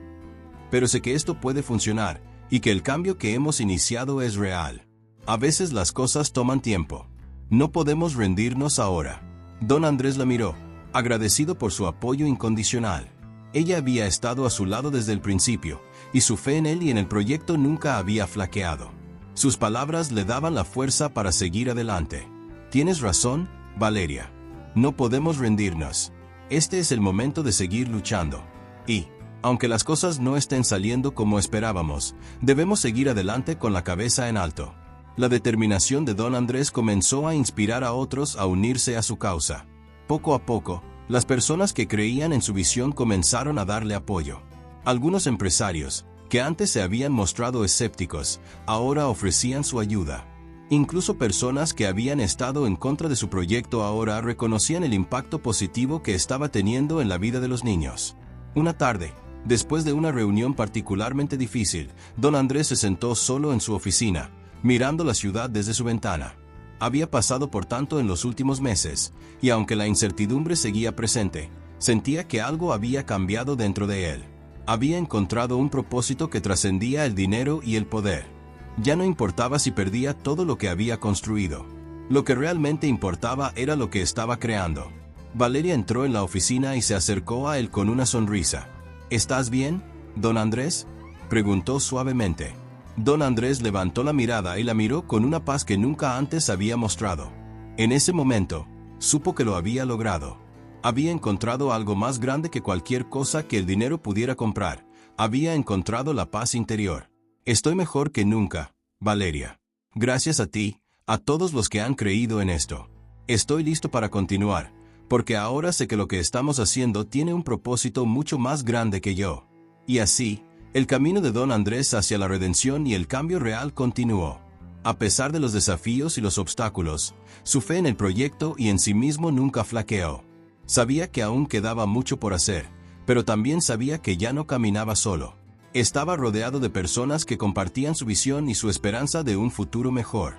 Pero sé que esto puede funcionar, y que el cambio que hemos iniciado es real. A veces las cosas toman tiempo. No podemos rendirnos ahora. Don Andrés la miró, agradecido por su apoyo incondicional. Ella había estado a su lado desde el principio, y su fe en él y en el proyecto nunca había flaqueado. Sus palabras le daban la fuerza para seguir adelante. Tienes razón, Valeria. No podemos rendirnos. Este es el momento de seguir luchando. Y, aunque las cosas no estén saliendo como esperábamos, debemos seguir adelante con la cabeza en alto. La determinación de don Andrés comenzó a inspirar a otros a unirse a su causa. Poco a poco, las personas que creían en su visión comenzaron a darle apoyo. Algunos empresarios, que antes se habían mostrado escépticos, ahora ofrecían su ayuda. Incluso personas que habían estado en contra de su proyecto ahora reconocían el impacto positivo que estaba teniendo en la vida de los niños. Una tarde, después de una reunión particularmente difícil, don Andrés se sentó solo en su oficina, mirando la ciudad desde su ventana. Había pasado por tanto en los últimos meses, y aunque la incertidumbre seguía presente, sentía que algo había cambiado dentro de él. Había encontrado un propósito que trascendía el dinero y el poder. Ya no importaba si perdía todo lo que había construido. Lo que realmente importaba era lo que estaba creando. Valeria entró en la oficina y se acercó a él con una sonrisa. ¿Estás bien, don Andrés?, preguntó suavemente. Don Andrés levantó la mirada y la miró con una paz que nunca antes había mostrado. En ese momento, supo que lo había logrado. Había encontrado algo más grande que cualquier cosa que el dinero pudiera comprar. Había encontrado la paz interior. Estoy mejor que nunca, Valeria. Gracias a ti, a todos los que han creído en esto. Estoy listo para continuar, porque ahora sé que lo que estamos haciendo tiene un propósito mucho más grande que yo. Y así, el camino de don Andrés hacia la redención y el cambio real continuó. A pesar de los desafíos y los obstáculos, su fe en el proyecto y en sí mismo nunca flaqueó. Sabía que aún quedaba mucho por hacer, pero también sabía que ya no caminaba solo. Estaba rodeado de personas que compartían su visión y su esperanza de un futuro mejor.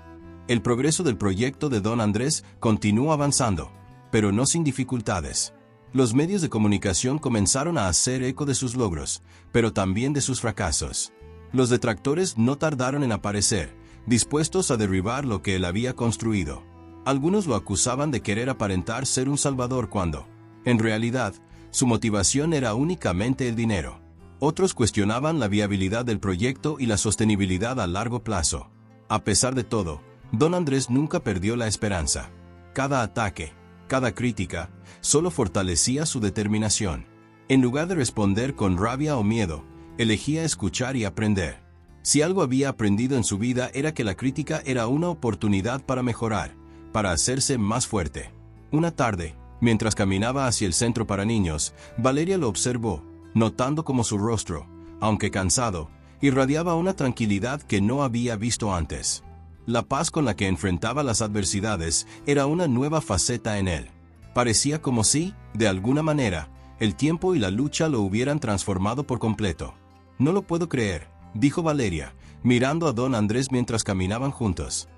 El progreso del proyecto de don Andrés continuó avanzando, pero no sin dificultades. Los medios de comunicación comenzaron a hacer eco de sus logros, pero también de sus fracasos. Los detractores no tardaron en aparecer, dispuestos a derribar lo que él había construido. Algunos lo acusaban de querer aparentar ser un salvador cuando, en realidad, su motivación era únicamente el dinero. Otros cuestionaban la viabilidad del proyecto y la sostenibilidad a largo plazo. A pesar de todo, don Andrés nunca perdió la esperanza. Cada ataque, cada crítica, solo fortalecía su determinación. En lugar de responder con rabia o miedo, elegía escuchar y aprender. Si algo había aprendido en su vida era que la crítica era una oportunidad para mejorar, para hacerse más fuerte. Una tarde, mientras caminaba hacia el centro para niños, Valeria lo observó, notando cómo su rostro, aunque cansado, irradiaba una tranquilidad que no había visto antes. La paz con la que enfrentaba las adversidades era una nueva faceta en él. Parecía como si, de alguna manera, el tiempo y la lucha lo hubieran transformado por completo. No lo puedo creer, dijo Valeria, mirando a don Andrés mientras caminaban juntos.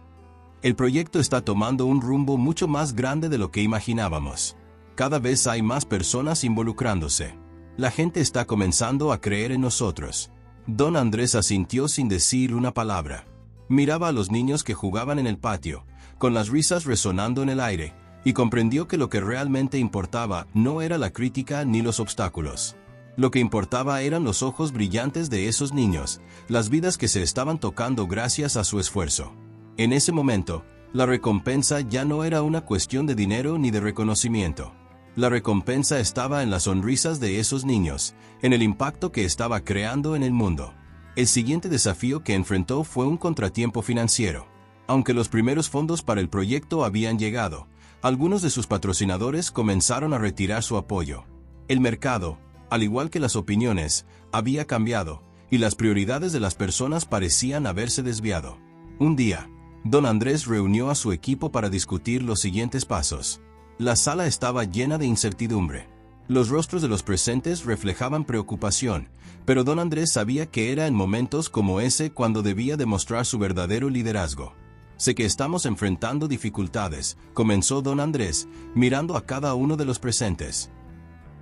El proyecto está tomando un rumbo mucho más grande de lo que imaginábamos. Cada vez hay más personas involucrándose. La gente está comenzando a creer en nosotros. Don Andrés asintió sin decir una palabra. Miraba a los niños que jugaban en el patio, con las risas resonando en el aire, y comprendió que lo que realmente importaba no era la crítica ni los obstáculos. Lo que importaba eran los ojos brillantes de esos niños, las vidas que se estaban tocando gracias a su esfuerzo. En ese momento, la recompensa ya no era una cuestión de dinero ni de reconocimiento. La recompensa estaba en las sonrisas de esos niños, en el impacto que estaba creando en el mundo. El siguiente desafío que enfrentó fue un contratiempo financiero. Aunque los primeros fondos para el proyecto habían llegado, algunos de sus patrocinadores comenzaron a retirar su apoyo. El mercado, al igual que las opiniones, había cambiado, y las prioridades de las personas parecían haberse desviado. Un día, Don Andrés reunió a su equipo para discutir los siguientes pasos. La sala estaba llena de incertidumbre. Los rostros de los presentes reflejaban preocupación, pero Don Andrés sabía que era en momentos como ese cuando debía demostrar su verdadero liderazgo. Sé que estamos enfrentando dificultades, comenzó Don Andrés, mirando a cada uno de los presentes.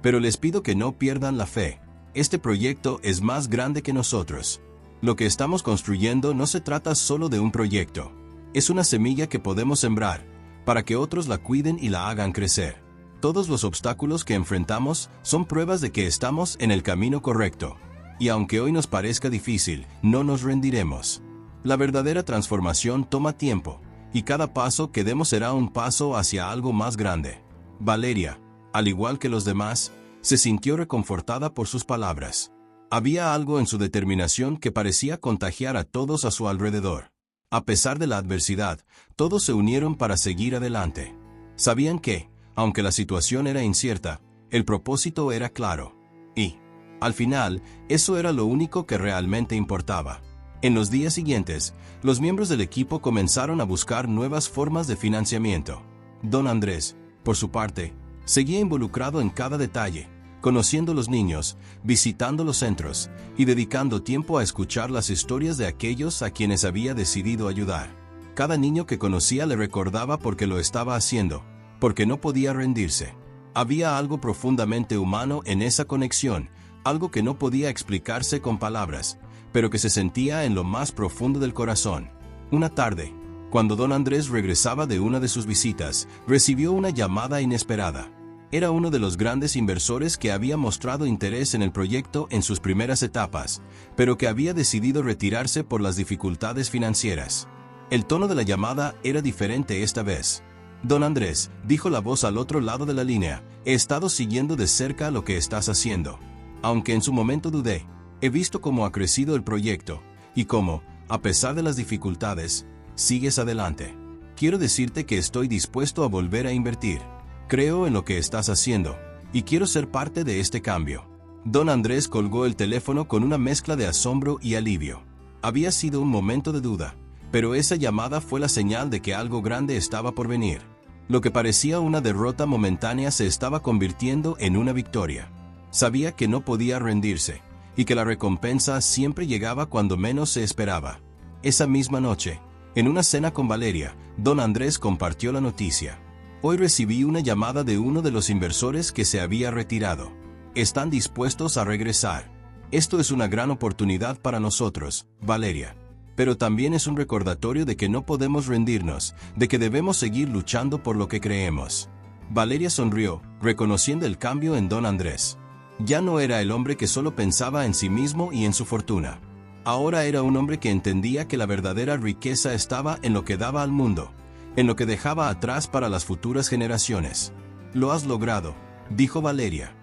Pero les pido que no pierdan la fe. Este proyecto es más grande que nosotros. Lo que estamos construyendo no se trata solo de un proyecto. Es una semilla que podemos sembrar, para que otros la cuiden y la hagan crecer. Todos los obstáculos que enfrentamos son pruebas de que estamos en el camino correcto. Y aunque hoy nos parezca difícil, no nos rendiremos. La verdadera transformación toma tiempo, y cada paso que demos será un paso hacia algo más grande. Valeria, al igual que los demás, se sintió reconfortada por sus palabras. Había algo en su determinación que parecía contagiar a todos a su alrededor. A pesar de la adversidad, todos se unieron para seguir adelante. Sabían que, aunque la situación era incierta, el propósito era claro. Y, al final, eso era lo único que realmente importaba. En los días siguientes, los miembros del equipo comenzaron a buscar nuevas formas de financiamiento. Don Andrés, por su parte, seguía involucrado en cada detalle, conociendo a los niños, visitando los centros y dedicando tiempo a escuchar las historias de aquellos a quienes había decidido ayudar. Cada niño que conocía le recordaba por qué lo estaba haciendo, porque no podía rendirse. Había algo profundamente humano en esa conexión, algo que no podía explicarse con palabras, pero que se sentía en lo más profundo del corazón. Una tarde, cuando Don Andrés regresaba de una de sus visitas, recibió una llamada inesperada. Era uno de los grandes inversores que había mostrado interés en el proyecto en sus primeras etapas, pero que había decidido retirarse por las dificultades financieras. El tono de la llamada era diferente esta vez. Don Andrés, dijo la voz al otro lado de la línea, he estado siguiendo de cerca lo que estás haciendo. Aunque en su momento dudé, he visto cómo ha crecido el proyecto, y cómo, a pesar de las dificultades, sigues adelante. Quiero decirte que estoy dispuesto a volver a invertir. Creo en lo que estás haciendo, y quiero ser parte de este cambio. Don Andrés colgó el teléfono con una mezcla de asombro y alivio. Había sido un momento de duda, pero esa llamada fue la señal de que algo grande estaba por venir. Lo que parecía una derrota momentánea se estaba convirtiendo en una victoria. Sabía que no podía rendirse, y que la recompensa siempre llegaba cuando menos se esperaba. Esa misma noche, en una cena con Valeria, Don Andrés compartió la noticia. Hoy recibí una llamada de uno de los inversores que se había retirado. Están dispuestos a regresar. Esto es una gran oportunidad para nosotros, Valeria. Pero también es un recordatorio de que no podemos rendirnos, de que debemos seguir luchando por lo que creemos. Valeria sonrió, reconociendo el cambio en Don Andrés. Ya no era el hombre que solo pensaba en sí mismo y en su fortuna. Ahora era un hombre que entendía que la verdadera riqueza estaba en lo que daba al mundo, en lo que dejaba atrás para las futuras generaciones. Lo has logrado, dijo Valeria.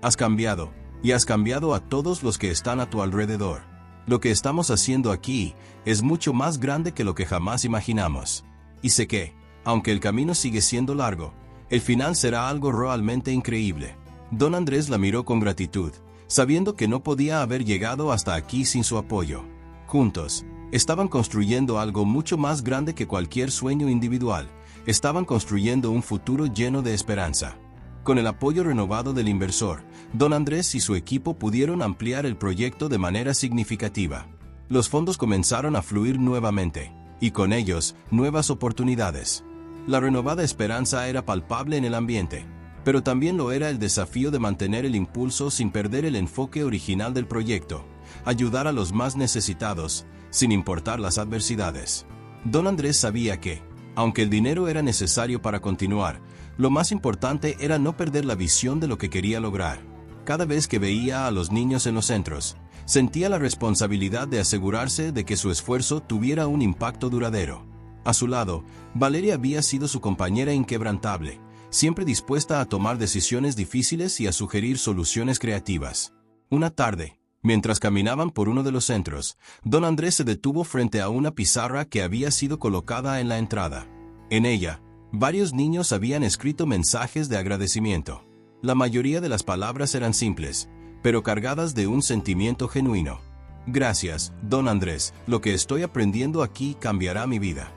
Has cambiado, y has cambiado a todos los que están a tu alrededor. Lo que estamos haciendo aquí es mucho más grande que lo que jamás imaginamos. Y sé que, aunque el camino sigue siendo largo, el final será algo realmente increíble. Don Andrés la miró con gratitud, sabiendo que no podía haber llegado hasta aquí sin su apoyo. Juntos, estaban construyendo algo mucho más grande que cualquier sueño individual. Estaban construyendo un futuro lleno de esperanza. Con el apoyo renovado del inversor, Don Andrés y su equipo pudieron ampliar el proyecto de manera significativa. Los fondos comenzaron a fluir nuevamente, y con ellos, nuevas oportunidades. La renovada esperanza era palpable en el ambiente, pero también lo era el desafío de mantener el impulso sin perder el enfoque original del proyecto, ayudar a los más necesitados, sin importar las adversidades. Don Andrés sabía que, aunque el dinero era necesario para continuar, lo más importante era no perder la visión de lo que quería lograr. Cada vez que veía a los niños en los centros, sentía la responsabilidad de asegurarse de que su esfuerzo tuviera un impacto duradero. A su lado, Valeria había sido su compañera inquebrantable, siempre dispuesta a tomar decisiones difíciles y a sugerir soluciones creativas. Una tarde, Mientras caminaban por uno de los centros, don Andrés se detuvo frente a una pizarra que había sido colocada en la entrada. En ella, varios niños habían escrito mensajes de agradecimiento. La mayoría de las palabras eran simples, pero cargadas de un sentimiento genuino. Gracias, don Andrés, lo que estoy aprendiendo aquí cambiará mi vida.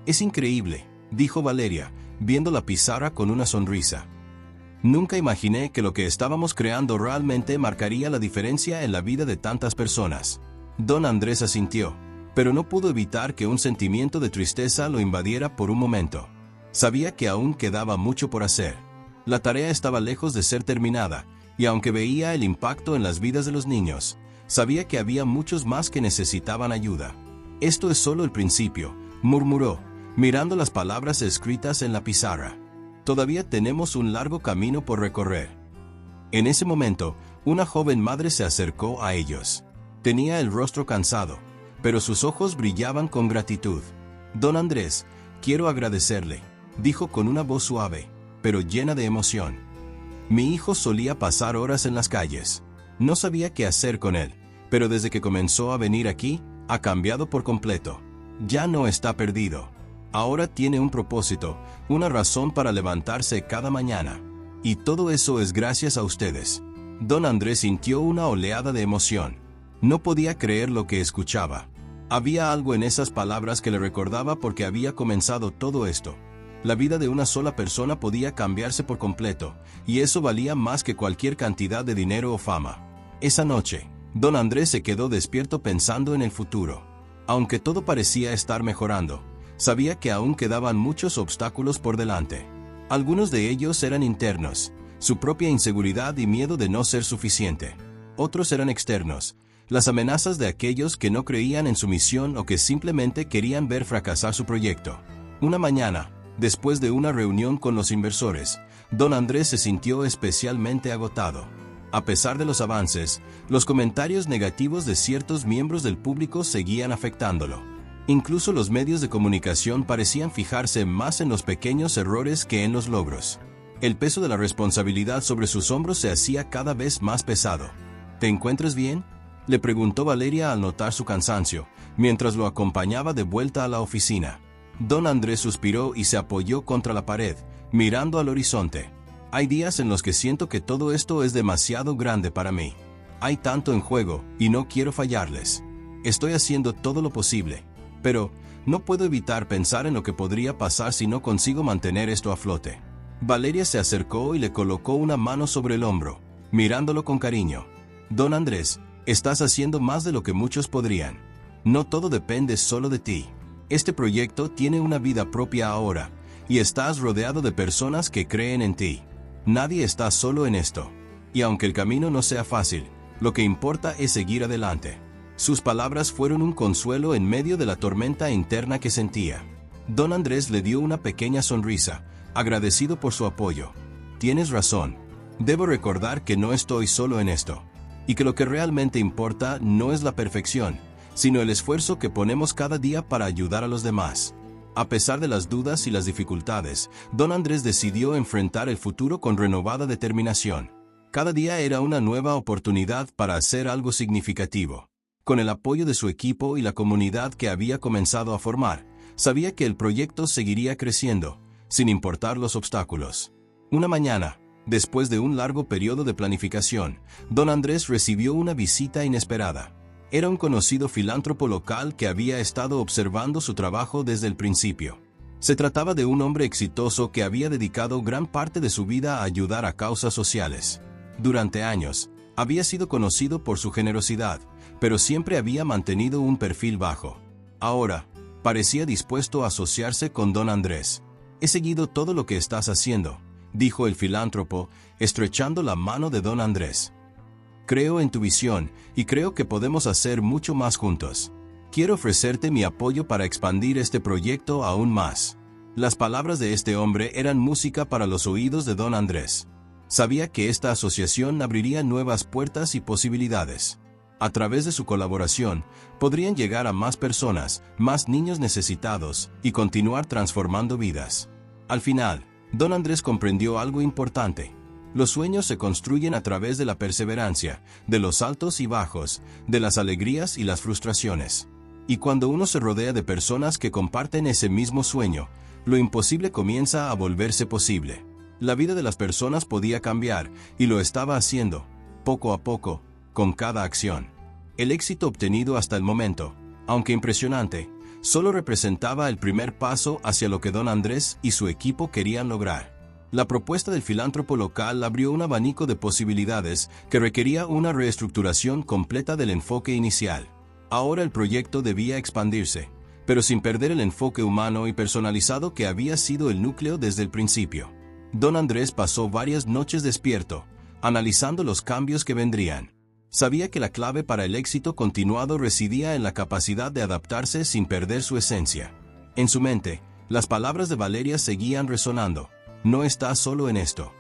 Es increíble, dijo Valeria, viendo la pizarra con una sonrisa. Nunca imaginé que lo que estábamos creando realmente marcaría la diferencia en la vida de tantas personas. Don Andrés asintió, pero no pudo evitar que un sentimiento de tristeza lo invadiera por un momento. Sabía que aún quedaba mucho por hacer. La tarea estaba lejos de ser terminada, y aunque veía el impacto en las vidas de los niños, sabía que había muchos más que necesitaban ayuda. Esto es solo el principio, murmuró, mirando las palabras escritas en la pizarra. Todavía tenemos un largo camino por recorrer. En ese momento, una joven madre se acercó a ellos. Tenía el rostro cansado, pero sus ojos brillaban con gratitud. Don Andrés, quiero agradecerle, dijo con una voz suave, pero llena de emoción. Mi hijo solía pasar horas en las calles. No sabía qué hacer con él, pero desde que comenzó a venir aquí, ha cambiado por completo. Ya no está perdido. Ahora tiene un propósito, una razón para levantarse cada mañana. Y todo eso es gracias a ustedes. Don Andrés sintió una oleada de emoción. No podía creer lo que escuchaba. Había algo en esas palabras que le recordaba por qué había comenzado todo esto. La vida de una sola persona podía cambiarse por completo, y eso valía más que cualquier cantidad de dinero o fama. Esa noche, don Andrés se quedó despierto pensando en el futuro. Aunque todo parecía estar mejorando, sabía que aún quedaban muchos obstáculos por delante. Algunos de ellos eran internos, su propia inseguridad y miedo de no ser suficiente. Otros eran externos, las amenazas de aquellos que no creían en su misión o que simplemente querían ver fracasar su proyecto. Una mañana, después de una reunión con los inversores, don Andrés se sintió especialmente agotado. A pesar de los avances, los comentarios negativos de ciertos miembros del público seguían afectándolo. Incluso los medios de comunicación parecían fijarse más en los pequeños errores que en los logros. El peso de la responsabilidad sobre sus hombros se hacía cada vez más pesado. ¿Te encuentras bien?, le preguntó Valeria al notar su cansancio, mientras lo acompañaba de vuelta a la oficina. Don Andrés suspiró y se apoyó contra la pared, mirando al horizonte. Hay días en los que siento que todo esto es demasiado grande para mí. Hay tanto en juego, y no quiero fallarles. Estoy haciendo todo lo posible. Pero no puedo evitar pensar en lo que podría pasar si no consigo mantener esto a flote. Valeria se acercó y le colocó una mano sobre el hombro, mirándolo con cariño. Don Andrés, estás haciendo más de lo que muchos podrían. No todo depende solo de ti. Este proyecto tiene una vida propia ahora, y estás rodeado de personas que creen en ti. Nadie está solo en esto. Y aunque el camino no sea fácil, lo que importa es seguir adelante. Sus palabras fueron un consuelo en medio de la tormenta interna que sentía. Don Andrés le dio una pequeña sonrisa, agradecido por su apoyo. Tienes razón. Debo recordar que no estoy solo en esto, y que lo que realmente importa no es la perfección, sino el esfuerzo que ponemos cada día para ayudar a los demás. A pesar de las dudas y las dificultades, don Andrés decidió enfrentar el futuro con renovada determinación. Cada día era una nueva oportunidad para hacer algo significativo. Con el apoyo de su equipo y la comunidad que había comenzado a formar, sabía que el proyecto seguiría creciendo, sin importar los obstáculos. Una mañana, después de un largo periodo de planificación, don Andrés recibió una visita inesperada. Era un conocido filántropo local que había estado observando su trabajo desde el principio. Se trataba de un hombre exitoso que había dedicado gran parte de su vida a ayudar a causas sociales. Durante años, había sido conocido por su generosidad, pero siempre había mantenido un perfil bajo. Ahora, parecía dispuesto a asociarse con don Andrés. He seguido todo lo que estás haciendo, dijo el filántropo, estrechando la mano de don Andrés. Creo en tu visión y creo que podemos hacer mucho más juntos. Quiero ofrecerte mi apoyo para expandir este proyecto aún más. Las palabras de este hombre eran música para los oídos de don Andrés. Sabía que esta asociación abriría nuevas puertas y posibilidades. A través de su colaboración, podrían llegar a más personas, más niños necesitados, y continuar transformando vidas. Al final, don Andrés comprendió algo importante. Los sueños se construyen a través de la perseverancia, de los altos y bajos, de las alegrías y las frustraciones. Y cuando uno se rodea de personas que comparten ese mismo sueño, lo imposible comienza a volverse posible. La vida de las personas podía cambiar, y lo estaba haciendo, poco a poco, con cada acción. El éxito obtenido hasta el momento, aunque impresionante, solo representaba el primer paso hacia lo que don Andrés y su equipo querían lograr. La propuesta del filántropo local abrió un abanico de posibilidades que requería una reestructuración completa del enfoque inicial. Ahora el proyecto debía expandirse, pero sin perder el enfoque humano y personalizado que había sido el núcleo desde el principio. Don Andrés pasó varias noches despierto, analizando los cambios que vendrían. Sabía que la clave para el éxito continuado residía en la capacidad de adaptarse sin perder su esencia. En su mente, las palabras de Valeria seguían resonando. No estás solo en esto.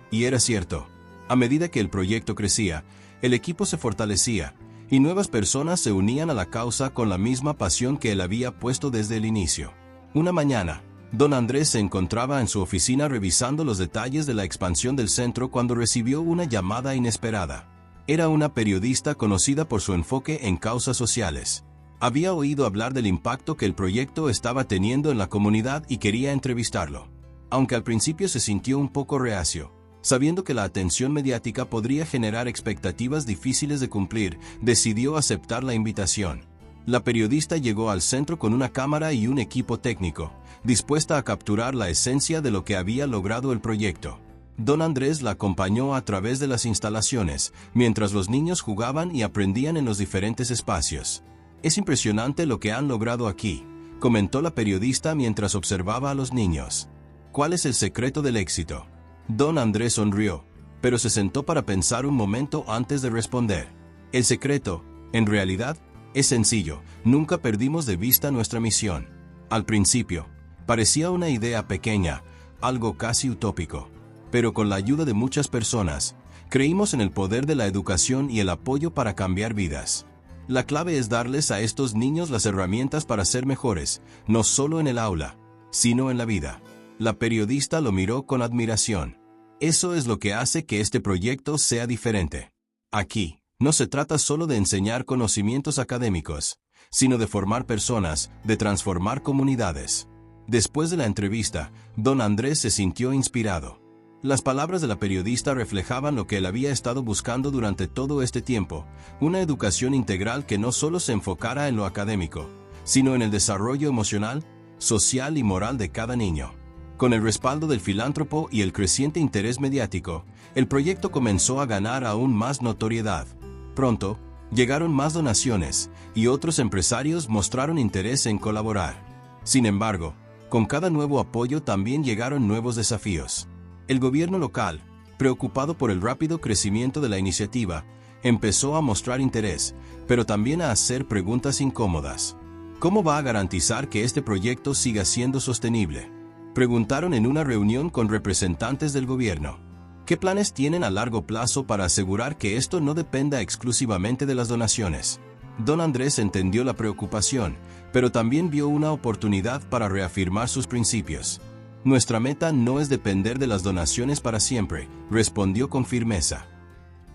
Y era cierto. A medida que el proyecto crecía, el equipo se fortalecía, y nuevas personas se unían a la causa con la misma pasión que él había puesto desde el inicio. Una mañana, don Andrés se encontraba en su oficina revisando los detalles de la expansión del centro cuando recibió una llamada inesperada. Era una periodista conocida por su enfoque en causas sociales. Había oído hablar del impacto que el proyecto estaba teniendo en la comunidad y quería entrevistarlo. Aunque al principio se sintió un poco reacio, sabiendo que la atención mediática podría generar expectativas difíciles de cumplir, decidió aceptar la invitación. La periodista llegó al centro con una cámara y un equipo técnico, dispuesta a capturar la esencia de lo que había logrado el proyecto. Don Andrés la acompañó a través de las instalaciones, mientras los niños jugaban y aprendían en los diferentes espacios. «Es impresionante lo que han logrado aquí», comentó la periodista mientras observaba a los niños. «¿Cuál es el secreto del éxito?». Don Andrés sonrió, pero se sentó para pensar un momento antes de responder. «El secreto, en realidad, es sencillo. Nunca perdimos de vista nuestra misión. Al principio, parecía una idea pequeña, algo casi utópico. Pero con la ayuda de muchas personas, creímos en el poder de la educación y el apoyo para cambiar vidas. La clave es darles a estos niños las herramientas para ser mejores, no solo en el aula, sino en la vida». La periodista lo miró con admiración. «Eso es lo que hace que este proyecto sea diferente. Aquí, no se trata solo de enseñar conocimientos académicos, sino de formar personas, de transformar comunidades». Después de la entrevista, don Andrés se sintió inspirado. Las palabras de la periodista reflejaban lo que él había estado buscando durante todo este tiempo, una educación integral que no solo se enfocara en lo académico, sino en el desarrollo emocional, social y moral de cada niño. Con el respaldo del filántropo y el creciente interés mediático, el proyecto comenzó a ganar aún más notoriedad. Pronto, llegaron más donaciones, y otros empresarios mostraron interés en colaborar. Sin embargo, con cada nuevo apoyo también llegaron nuevos desafíos. El gobierno local, preocupado por el rápido crecimiento de la iniciativa, empezó a mostrar interés, pero también a hacer preguntas incómodas. ¿Cómo va a garantizar que este proyecto siga siendo sostenible?, preguntaron en una reunión con representantes del gobierno. ¿Qué planes tienen a largo plazo para asegurar que esto no dependa exclusivamente de las donaciones? Don Andrés entendió la preocupación, pero también vio una oportunidad para reafirmar sus principios. «Nuestra meta no es depender de las donaciones para siempre», respondió con firmeza.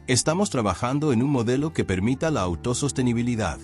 «Estamos trabajando en un modelo que permita la autosostenibilidad.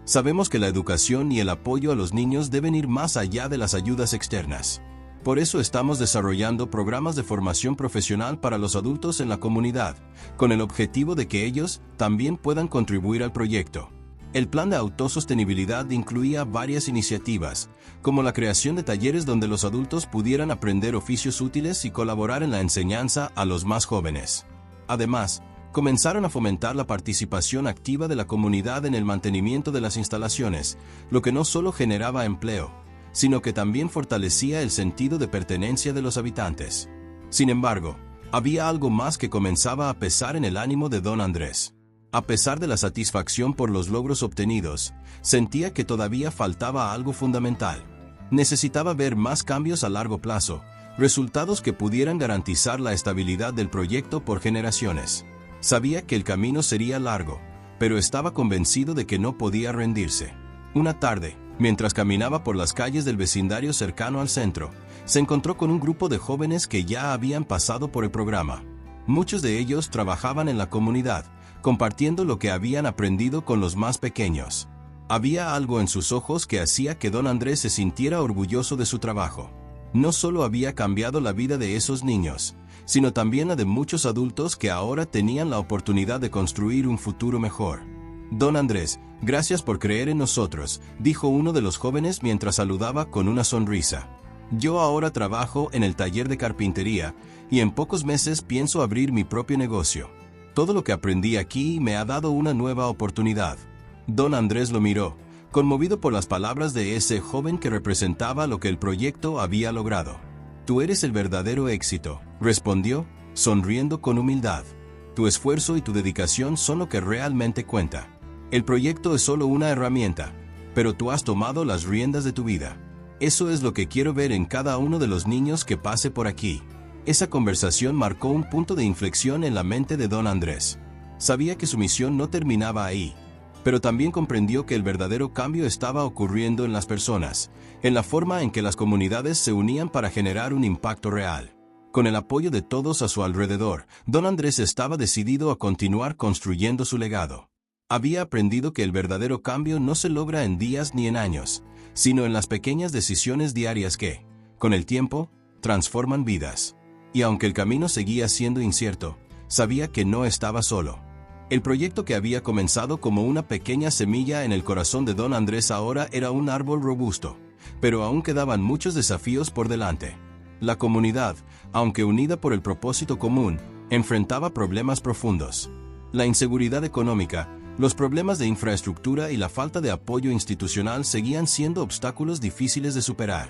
Sabemos que la educación y el apoyo a los niños deben ir más allá de las ayudas externas. Por eso estamos desarrollando programas de formación profesional para los adultos en la comunidad, con el objetivo de que ellos también puedan contribuir al proyecto». El plan de autosostenibilidad incluía varias iniciativas, como la creación de talleres donde los adultos pudieran aprender oficios útiles y colaborar en la enseñanza a los más jóvenes. Además, comenzaron a fomentar la participación activa de la comunidad en el mantenimiento de las instalaciones, lo que no solo generaba empleo, sino que también fortalecía el sentido de pertenencia de los habitantes. Sin embargo, había algo más que comenzaba a pesar en el ánimo de don Andrés. A pesar de la satisfacción por los logros obtenidos, sentía que todavía faltaba algo fundamental. Necesitaba ver más cambios a largo plazo, resultados que pudieran garantizar la estabilidad del proyecto por generaciones. Sabía que el camino sería largo, pero estaba convencido de que no podía rendirse. Una tarde, mientras caminaba por las calles del vecindario cercano al centro, se encontró con un grupo de jóvenes que ya habían pasado por el programa. Muchos de ellos trabajaban en la comunidad, compartiendo lo que habían aprendido con los más pequeños. Había algo en sus ojos que hacía que don Andrés se sintiera orgulloso de su trabajo. No solo había cambiado la vida de esos niños, sino también la de muchos adultos que ahora tenían la oportunidad de construir un futuro mejor. Don Andrés, gracias por creer en nosotros, dijo uno de los jóvenes mientras saludaba con una sonrisa. Yo ahora trabajo en el taller de carpintería y en pocos meses pienso abrir mi propio negocio. Todo lo que aprendí aquí me ha dado una nueva oportunidad. Don Andrés lo miró, conmovido por las palabras de ese joven que representaba lo que el proyecto había logrado. Tú eres el verdadero éxito, respondió, sonriendo con humildad. Tu esfuerzo y tu dedicación son lo que realmente cuenta. El proyecto es solo una herramienta, pero tú has tomado las riendas de tu vida. Eso es lo que quiero ver en cada uno de los niños que pase por aquí. Esa conversación marcó un punto de inflexión en la mente de don Andrés. Sabía que su misión no terminaba ahí, pero también comprendió que el verdadero cambio estaba ocurriendo en las personas, en la forma en que las comunidades se unían para generar un impacto real. Con el apoyo de todos a su alrededor, don Andrés estaba decidido a continuar construyendo su legado. Había aprendido que el verdadero cambio no se logra en días ni en años, sino en las pequeñas decisiones diarias que, con el tiempo, transforman vidas. Y aunque el camino seguía siendo incierto, sabía que no estaba solo. El proyecto que había comenzado como una pequeña semilla en el corazón de don Andrés ahora era un árbol robusto, pero aún quedaban muchos desafíos por delante. La comunidad, aunque unida por el propósito común, enfrentaba problemas profundos. La inseguridad económica, los problemas de infraestructura y la falta de apoyo institucional seguían siendo obstáculos difíciles de superar.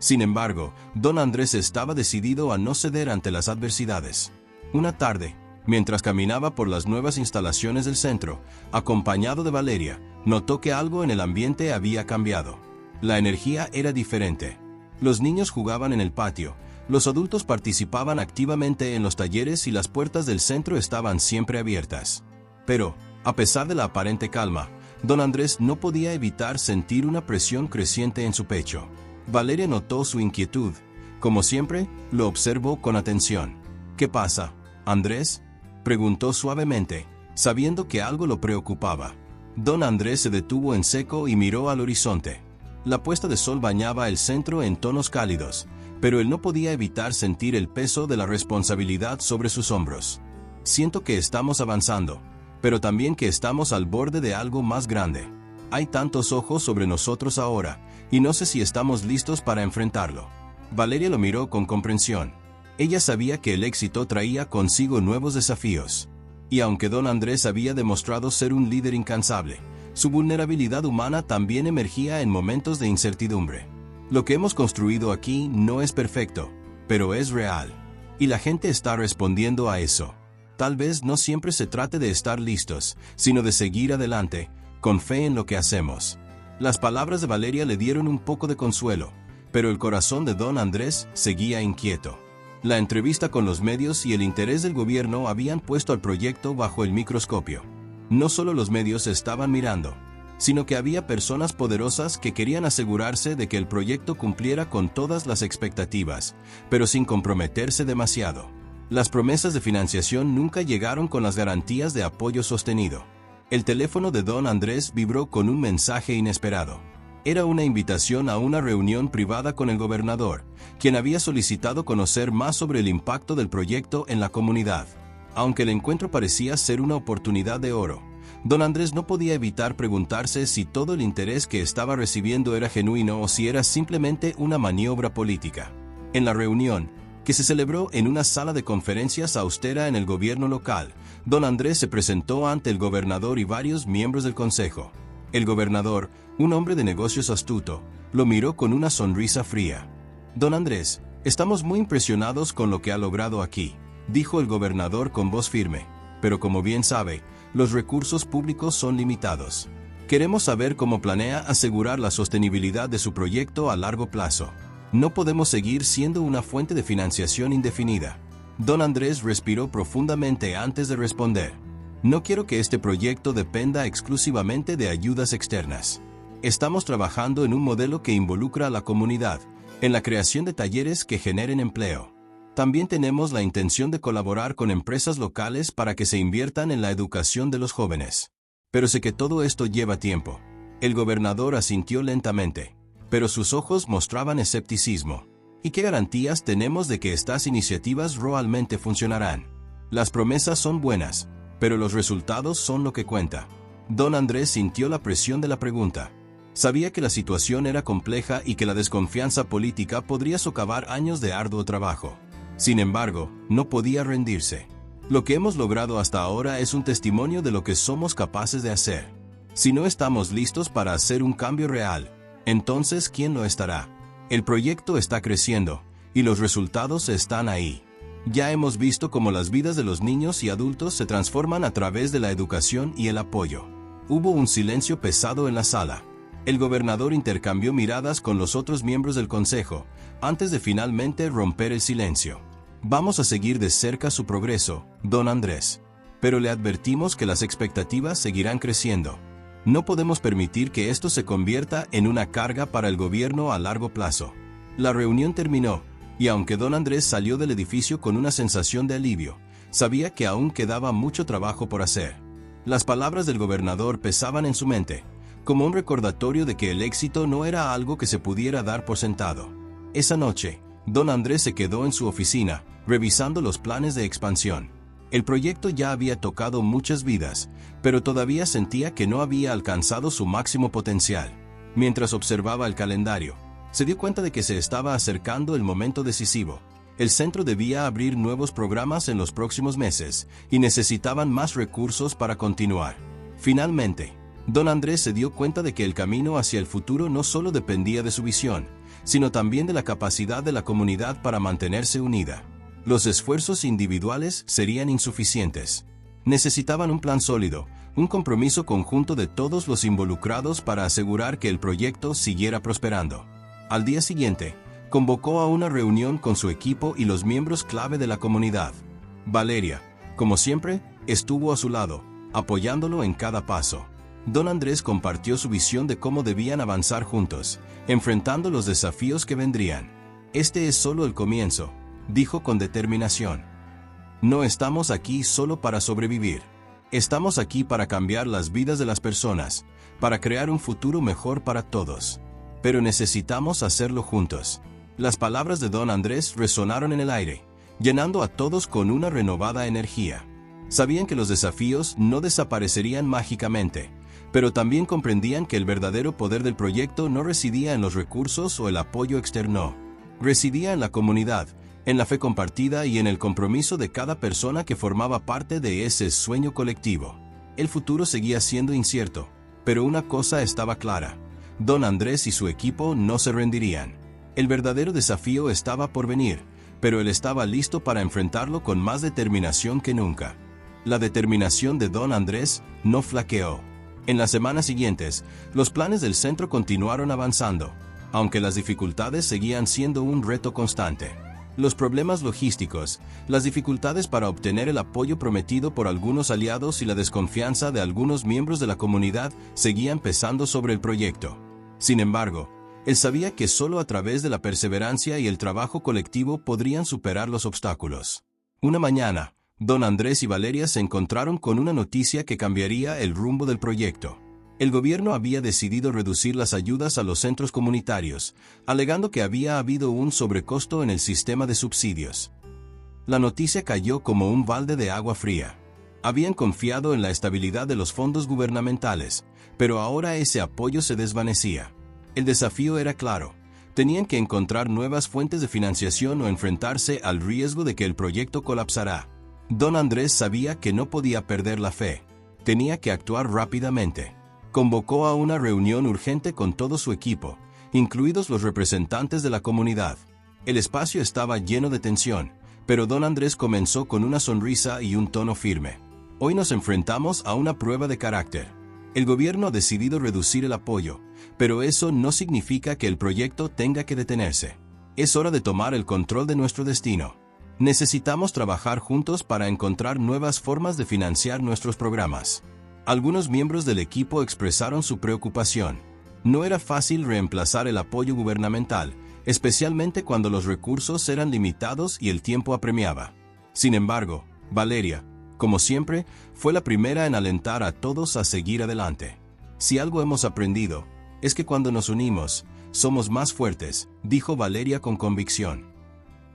Sin embargo, don Andrés estaba decidido a no ceder ante las adversidades. Una tarde, mientras caminaba por las nuevas instalaciones del centro, acompañado de Valeria, notó que algo en el ambiente había cambiado. La energía era diferente. Los niños jugaban en el patio, los adultos participaban activamente en los talleres y las puertas del centro estaban siempre abiertas. Pero, a pesar de la aparente calma, don Andrés no podía evitar sentir una presión creciente en su pecho. Valeria notó su inquietud. Como siempre, lo observó con atención. ¿Qué pasa, Andrés?, preguntó suavemente, sabiendo que algo lo preocupaba. Don Andrés se detuvo en seco y miró al horizonte. La puesta de sol bañaba el centro en tonos cálidos, pero él no podía evitar sentir el peso de la responsabilidad sobre sus hombros. Siento que estamos avanzando, pero también que estamos al borde de algo más grande. Hay tantos ojos sobre nosotros ahora, y no sé si estamos listos para enfrentarlo. Valeria lo miró con comprensión. Ella sabía que el éxito traía consigo nuevos desafíos. Y aunque don Andrés había demostrado ser un líder incansable, su vulnerabilidad humana también emergía en momentos de incertidumbre. Lo que hemos construido aquí no es perfecto, pero es real. Y la gente está respondiendo a eso. Tal vez no siempre se trate de estar listos, sino de seguir adelante, con fe en lo que hacemos. Las palabras de Valeria le dieron un poco de consuelo, pero el corazón de don Andrés seguía inquieto. La entrevista con los medios y el interés del gobierno habían puesto al proyecto bajo el microscopio. No solo los medios estaban mirando, sino que había personas poderosas que querían asegurarse de que el proyecto cumpliera con todas las expectativas, pero sin comprometerse demasiado. Las promesas de financiación nunca llegaron con las garantías de apoyo sostenido. El teléfono de don Andrés vibró con un mensaje inesperado. Era una invitación a una reunión privada con el gobernador, quien había solicitado conocer más sobre el impacto del proyecto en la comunidad. Aunque el encuentro parecía ser una oportunidad de oro, don Andrés no podía evitar preguntarse si todo el interés que estaba recibiendo era genuino o si era simplemente una maniobra política. En la reunión, que se celebró en una sala de conferencias austera en el gobierno local, don Andrés se presentó ante el gobernador y varios miembros del consejo. El gobernador, un hombre de negocios astuto, lo miró con una sonrisa fría. Don Andrés, estamos muy impresionados con lo que ha logrado aquí, dijo el gobernador con voz firme, pero como bien sabe, los recursos públicos son limitados. Queremos saber cómo planea asegurar la sostenibilidad de su proyecto a largo plazo. No podemos seguir siendo una fuente de financiación indefinida. Don Andrés respiró profundamente antes de responder. No quiero que este proyecto dependa exclusivamente de ayudas externas. Estamos trabajando en un modelo que involucra a la comunidad, en la creación de talleres que generen empleo. También tenemos la intención de colaborar con empresas locales para que se inviertan en la educación de los jóvenes. Pero sé que todo esto lleva tiempo. El gobernador asintió lentamente, pero sus ojos mostraban escepticismo. ¿Y qué garantías tenemos de que estas iniciativas realmente funcionarán? Las promesas son buenas, pero los resultados son lo que cuenta. Don Andrés sintió la presión de la pregunta. Sabía que la situación era compleja y que la desconfianza política podría socavar años de arduo trabajo. Sin embargo, no podía rendirse. Lo que hemos logrado hasta ahora es un testimonio de lo que somos capaces de hacer. Si no estamos listos para hacer un cambio real, entonces ¿quién lo estará? El proyecto está creciendo, y los resultados están ahí. Ya hemos visto cómo las vidas de los niños y adultos se transforman a través de la educación y el apoyo. Hubo un silencio pesado en la sala. El gobernador intercambió miradas con los otros miembros del consejo, antes de finalmente romper el silencio. Vamos a seguir de cerca su progreso, don Andrés. Pero le advertimos que las expectativas seguirán creciendo. No podemos permitir que esto se convierta en una carga para el gobierno a largo plazo. La reunión terminó, y aunque don Andrés salió del edificio con una sensación de alivio, sabía que aún quedaba mucho trabajo por hacer. Las palabras del gobernador pesaban en su mente, como un recordatorio de que el éxito no era algo que se pudiera dar por sentado. Esa noche, don Andrés se quedó en su oficina, revisando los planes de expansión. El proyecto ya había tocado muchas vidas, pero todavía sentía que no había alcanzado su máximo potencial. Mientras observaba el calendario, se dio cuenta de que se estaba acercando el momento decisivo. El centro debía abrir nuevos programas en los próximos meses, y necesitaban más recursos para continuar. Finalmente, don Andrés se dio cuenta de que el camino hacia el futuro no solo dependía de su visión, sino también de la capacidad de la comunidad para mantenerse unida. Los esfuerzos individuales serían insuficientes. Necesitaban un plan sólido, un compromiso conjunto de todos los involucrados para asegurar que el proyecto siguiera prosperando. Al día siguiente, convocó a una reunión con su equipo y los miembros clave de la comunidad. Valeria, como siempre, estuvo a su lado, apoyándolo en cada paso. Don Andrés compartió su visión de cómo debían avanzar juntos, enfrentando los desafíos que vendrían. Este es solo el comienzo, dijo con determinación. No estamos aquí solo para sobrevivir. Estamos aquí para cambiar las vidas de las personas, para crear un futuro mejor para todos. Pero necesitamos hacerlo juntos. Las palabras de don Andrés resonaron en el aire, llenando a todos con una renovada energía. Sabían que los desafíos no desaparecerían mágicamente, pero también comprendían que el verdadero poder del proyecto no residía en los recursos o el apoyo externo. Residía en la comunidad, en la fe compartida y en el compromiso de cada persona que formaba parte de ese sueño colectivo. El futuro seguía siendo incierto, pero una cosa estaba clara: don Andrés y su equipo no se rendirían. El verdadero desafío estaba por venir, pero él estaba listo para enfrentarlo con más determinación que nunca. La determinación de don Andrés no flaqueó. En las semanas siguientes, los planes del centro continuaron avanzando, aunque las dificultades seguían siendo un reto constante. Los problemas logísticos, las dificultades para obtener el apoyo prometido por algunos aliados y la desconfianza de algunos miembros de la comunidad seguían pesando sobre el proyecto. Sin embargo, él sabía que solo a través de la perseverancia y el trabajo colectivo podrían superar los obstáculos. Una mañana, don Andrés y Valeria se encontraron con una noticia que cambiaría el rumbo del proyecto. El gobierno había decidido reducir las ayudas a los centros comunitarios, alegando que había habido un sobrecosto en el sistema de subsidios. La noticia cayó como un balde de agua fría. Habían confiado en la estabilidad de los fondos gubernamentales, pero ahora ese apoyo se desvanecía. El desafío era claro: tenían que encontrar nuevas fuentes de financiación o enfrentarse al riesgo de que el proyecto colapsara. Don Andrés sabía que no podía perder la fe. Tenía que actuar rápidamente. Convocó a una reunión urgente con todo su equipo, incluidos los representantes de la comunidad. El espacio estaba lleno de tensión, pero don Andrés comenzó con una sonrisa y un tono firme. Hoy nos enfrentamos a una prueba de carácter. El gobierno ha decidido reducir el apoyo, pero eso no significa que el proyecto tenga que detenerse. Es hora de tomar el control de nuestro destino. Necesitamos trabajar juntos para encontrar nuevas formas de financiar nuestros programas. Algunos miembros del equipo expresaron su preocupación. No era fácil reemplazar el apoyo gubernamental, especialmente cuando los recursos eran limitados y el tiempo apremiaba. Sin embargo, Valeria, como siempre, fue la primera en alentar a todos a seguir adelante. Si algo hemos aprendido, es que cuando nos unimos, somos más fuertes, dijo Valeria con convicción.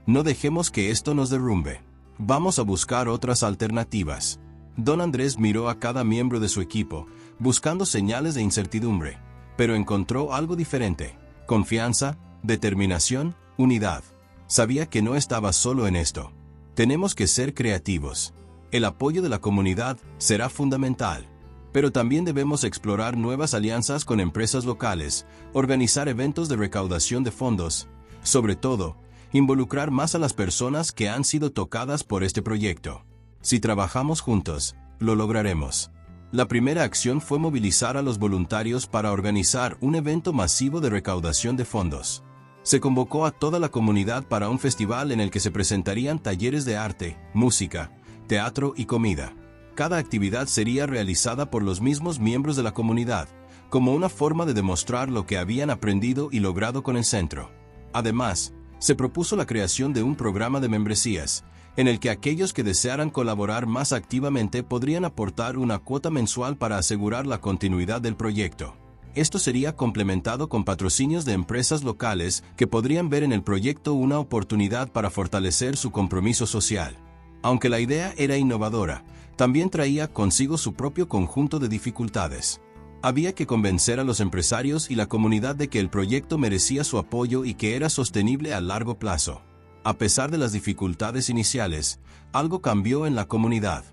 No dejemos que esto nos derrumbe. Vamos a buscar otras alternativas. Don Andrés miró a cada miembro de su equipo, buscando señales de incertidumbre, pero encontró algo diferente: confianza, determinación, unidad. Sabía que no estaba solo en esto. Tenemos que ser creativos. El apoyo de la comunidad será fundamental. Pero también debemos explorar nuevas alianzas con empresas locales, organizar eventos de recaudación de fondos, sobre todo, involucrar más a las personas que han sido tocadas por este proyecto. Si trabajamos juntos, lo lograremos. La primera acción fue movilizar a los voluntarios para organizar un evento masivo de recaudación de fondos. Se convocó a toda la comunidad para un festival en el que se presentarían talleres de arte, música, teatro y comida. Cada actividad sería realizada por los mismos miembros de la comunidad, como una forma de demostrar lo que habían aprendido y logrado con el centro. Además, se propuso la creación de un programa de membresías, en el que aquellos que desearan colaborar más activamente podrían aportar una cuota mensual para asegurar la continuidad del proyecto. Esto sería complementado con patrocinios de empresas locales que podrían ver en el proyecto una oportunidad para fortalecer su compromiso social. Aunque la idea era innovadora, también traía consigo su propio conjunto de dificultades. Había que convencer a los empresarios y la comunidad de que el proyecto merecía su apoyo y que era sostenible a largo plazo. A pesar de las dificultades iniciales, algo cambió en la comunidad.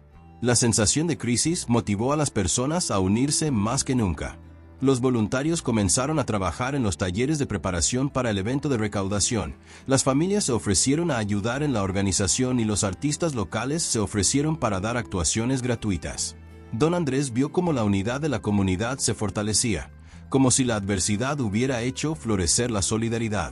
La sensación de crisis motivó a las personas a unirse más que nunca. Los voluntarios comenzaron a trabajar en los talleres de preparación para el evento de recaudación, las familias se ofrecieron a ayudar en la organización y los artistas locales se ofrecieron para dar actuaciones gratuitas. Don Andrés vio cómo la unidad de la comunidad se fortalecía, como si la adversidad hubiera hecho florecer la solidaridad.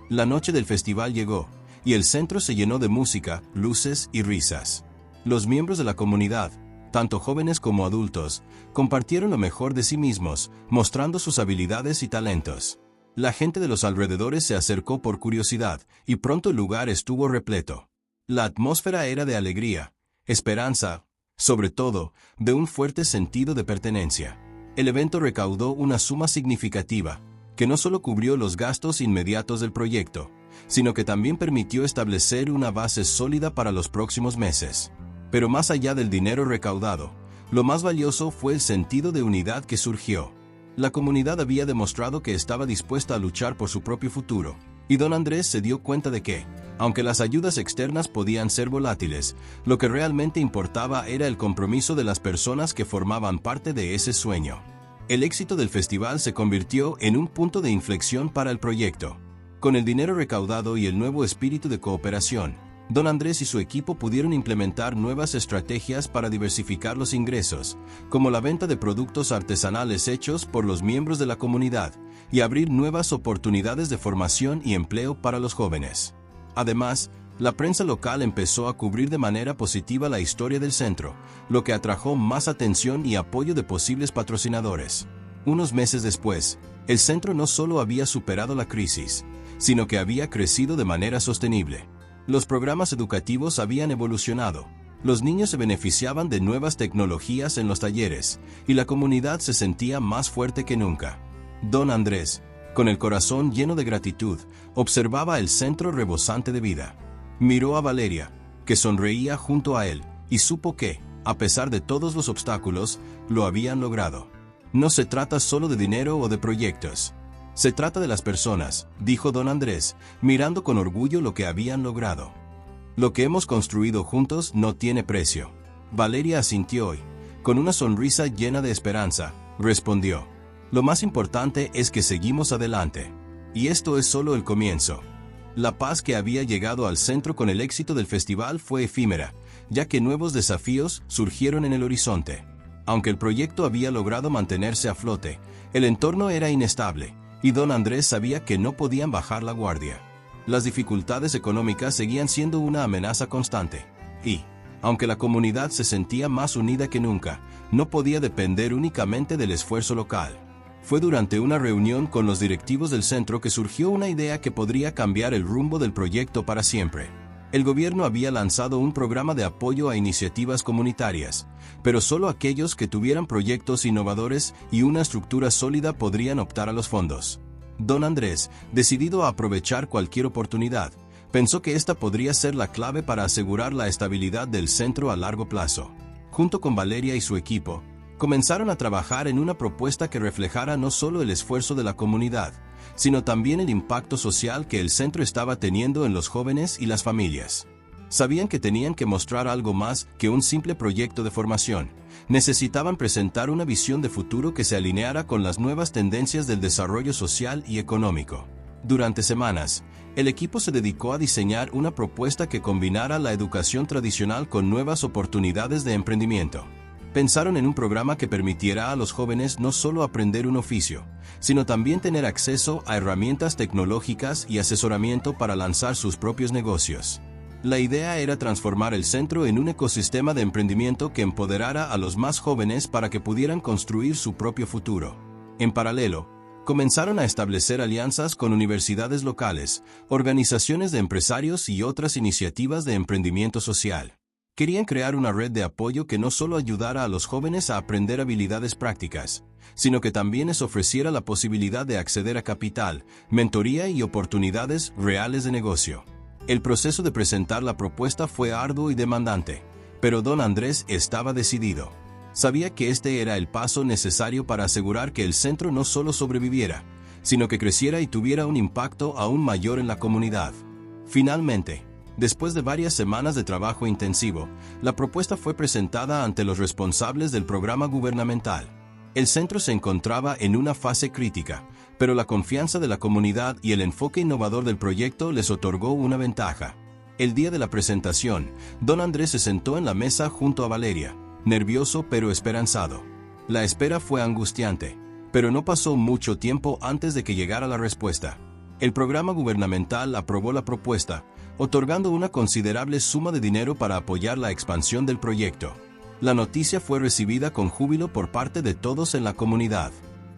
La noche del festival llegó, y el centro se llenó de música, luces y risas. Los miembros de la comunidad, tanto jóvenes como adultos, compartieron lo mejor de sí mismos, mostrando sus habilidades y talentos. La gente de los alrededores se acercó por curiosidad, y pronto el lugar estuvo repleto. La atmósfera era de alegría, esperanza, sobre todo, de un fuerte sentido de pertenencia. El evento recaudó una suma significativa, que no solo cubrió los gastos inmediatos del proyecto, sino que también permitió establecer una base sólida para los próximos meses. Pero más allá del dinero recaudado, lo más valioso fue el sentido de unidad que surgió. La comunidad había demostrado que estaba dispuesta a luchar por su propio futuro, y don Andrés se dio cuenta de que, aunque las ayudas externas podían ser volátiles, lo que realmente importaba era el compromiso de las personas que formaban parte de ese sueño. El éxito del festival se convirtió en un punto de inflexión para el proyecto. Con el dinero recaudado y el nuevo espíritu de cooperación, don Andrés y su equipo pudieron implementar nuevas estrategias para diversificar los ingresos, como la venta de productos artesanales hechos por los miembros de la comunidad, y abrir nuevas oportunidades de formación y empleo para los jóvenes. Además, la prensa local empezó a cubrir de manera positiva la historia del centro, lo que atrajo más atención y apoyo de posibles patrocinadores. Unos meses después, el centro no solo había superado la crisis, sino que había crecido de manera sostenible. Los programas educativos habían evolucionado, los niños se beneficiaban de nuevas tecnologías en los talleres, y la comunidad se sentía más fuerte que nunca. Don Andrés, con el corazón lleno de gratitud, observaba el centro rebosante de vida. Miró a Valeria, que sonreía junto a él, y supo que, a pesar de todos los obstáculos, lo habían logrado. No se trata solo de dinero o de proyectos. Se trata de las personas, dijo don Andrés, mirando con orgullo lo que habían logrado. Lo que hemos construido juntos no tiene precio. Valeria asintió y, con una sonrisa llena de esperanza, respondió: lo más importante es que seguimos adelante. Y esto es solo el comienzo. La paz que había llegado al centro con el éxito del festival fue efímera, ya que nuevos desafíos surgieron en el horizonte. Aunque el proyecto había logrado mantenerse a flote, el entorno era inestable, y don Andrés sabía que no podían bajar la guardia. Las dificultades económicas seguían siendo una amenaza constante, y, aunque la comunidad se sentía más unida que nunca, no podía depender únicamente del esfuerzo local. Fue durante una reunión con los directivos del centro que surgió una idea que podría cambiar el rumbo del proyecto para siempre. El gobierno había lanzado un programa de apoyo a iniciativas comunitarias, pero solo aquellos que tuvieran proyectos innovadores y una estructura sólida podrían optar a los fondos. Don Andrés, decidido a aprovechar cualquier oportunidad, pensó que esta podría ser la clave para asegurar la estabilidad del centro a largo plazo. Junto con Valeria y su equipo, comenzaron a trabajar en una propuesta que reflejara no solo el esfuerzo de la comunidad, sino también el impacto social que el centro estaba teniendo en los jóvenes y las familias. Sabían que tenían que mostrar algo más que un simple proyecto de formación. Necesitaban presentar una visión de futuro que se alineara con las nuevas tendencias del desarrollo social y económico. Durante semanas, el equipo se dedicó a diseñar una propuesta que combinara la educación tradicional con nuevas oportunidades de emprendimiento. Pensaron en un programa que permitiera a los jóvenes no solo aprender un oficio, sino también tener acceso a herramientas tecnológicas y asesoramiento para lanzar sus propios negocios. La idea era transformar el centro en un ecosistema de emprendimiento que empoderara a los más jóvenes para que pudieran construir su propio futuro. En paralelo, comenzaron a establecer alianzas con universidades locales, organizaciones de empresarios y otras iniciativas de emprendimiento social. Querían crear una red de apoyo que no solo ayudara a los jóvenes a aprender habilidades prácticas, sino que también les ofreciera la posibilidad de acceder a capital, mentoría y oportunidades reales de negocio. El proceso de presentar la propuesta fue arduo y demandante, pero don Andrés estaba decidido. Sabía que este era el paso necesario para asegurar que el centro no solo sobreviviera, sino que creciera y tuviera un impacto aún mayor en la comunidad. Finalmente, después de varias semanas de trabajo intensivo, la propuesta fue presentada ante los responsables del programa gubernamental. El centro se encontraba en una fase crítica, pero la confianza de la comunidad y el enfoque innovador del proyecto les otorgó una ventaja. El día de la presentación, don Andrés se sentó en la mesa junto a Valeria, nervioso pero esperanzado. La espera fue angustiante, pero no pasó mucho tiempo antes de que llegara la respuesta. El programa gubernamental aprobó la propuesta, otorgando una considerable suma de dinero para apoyar la expansión del proyecto. La noticia fue recibida con júbilo por parte de todos en la comunidad.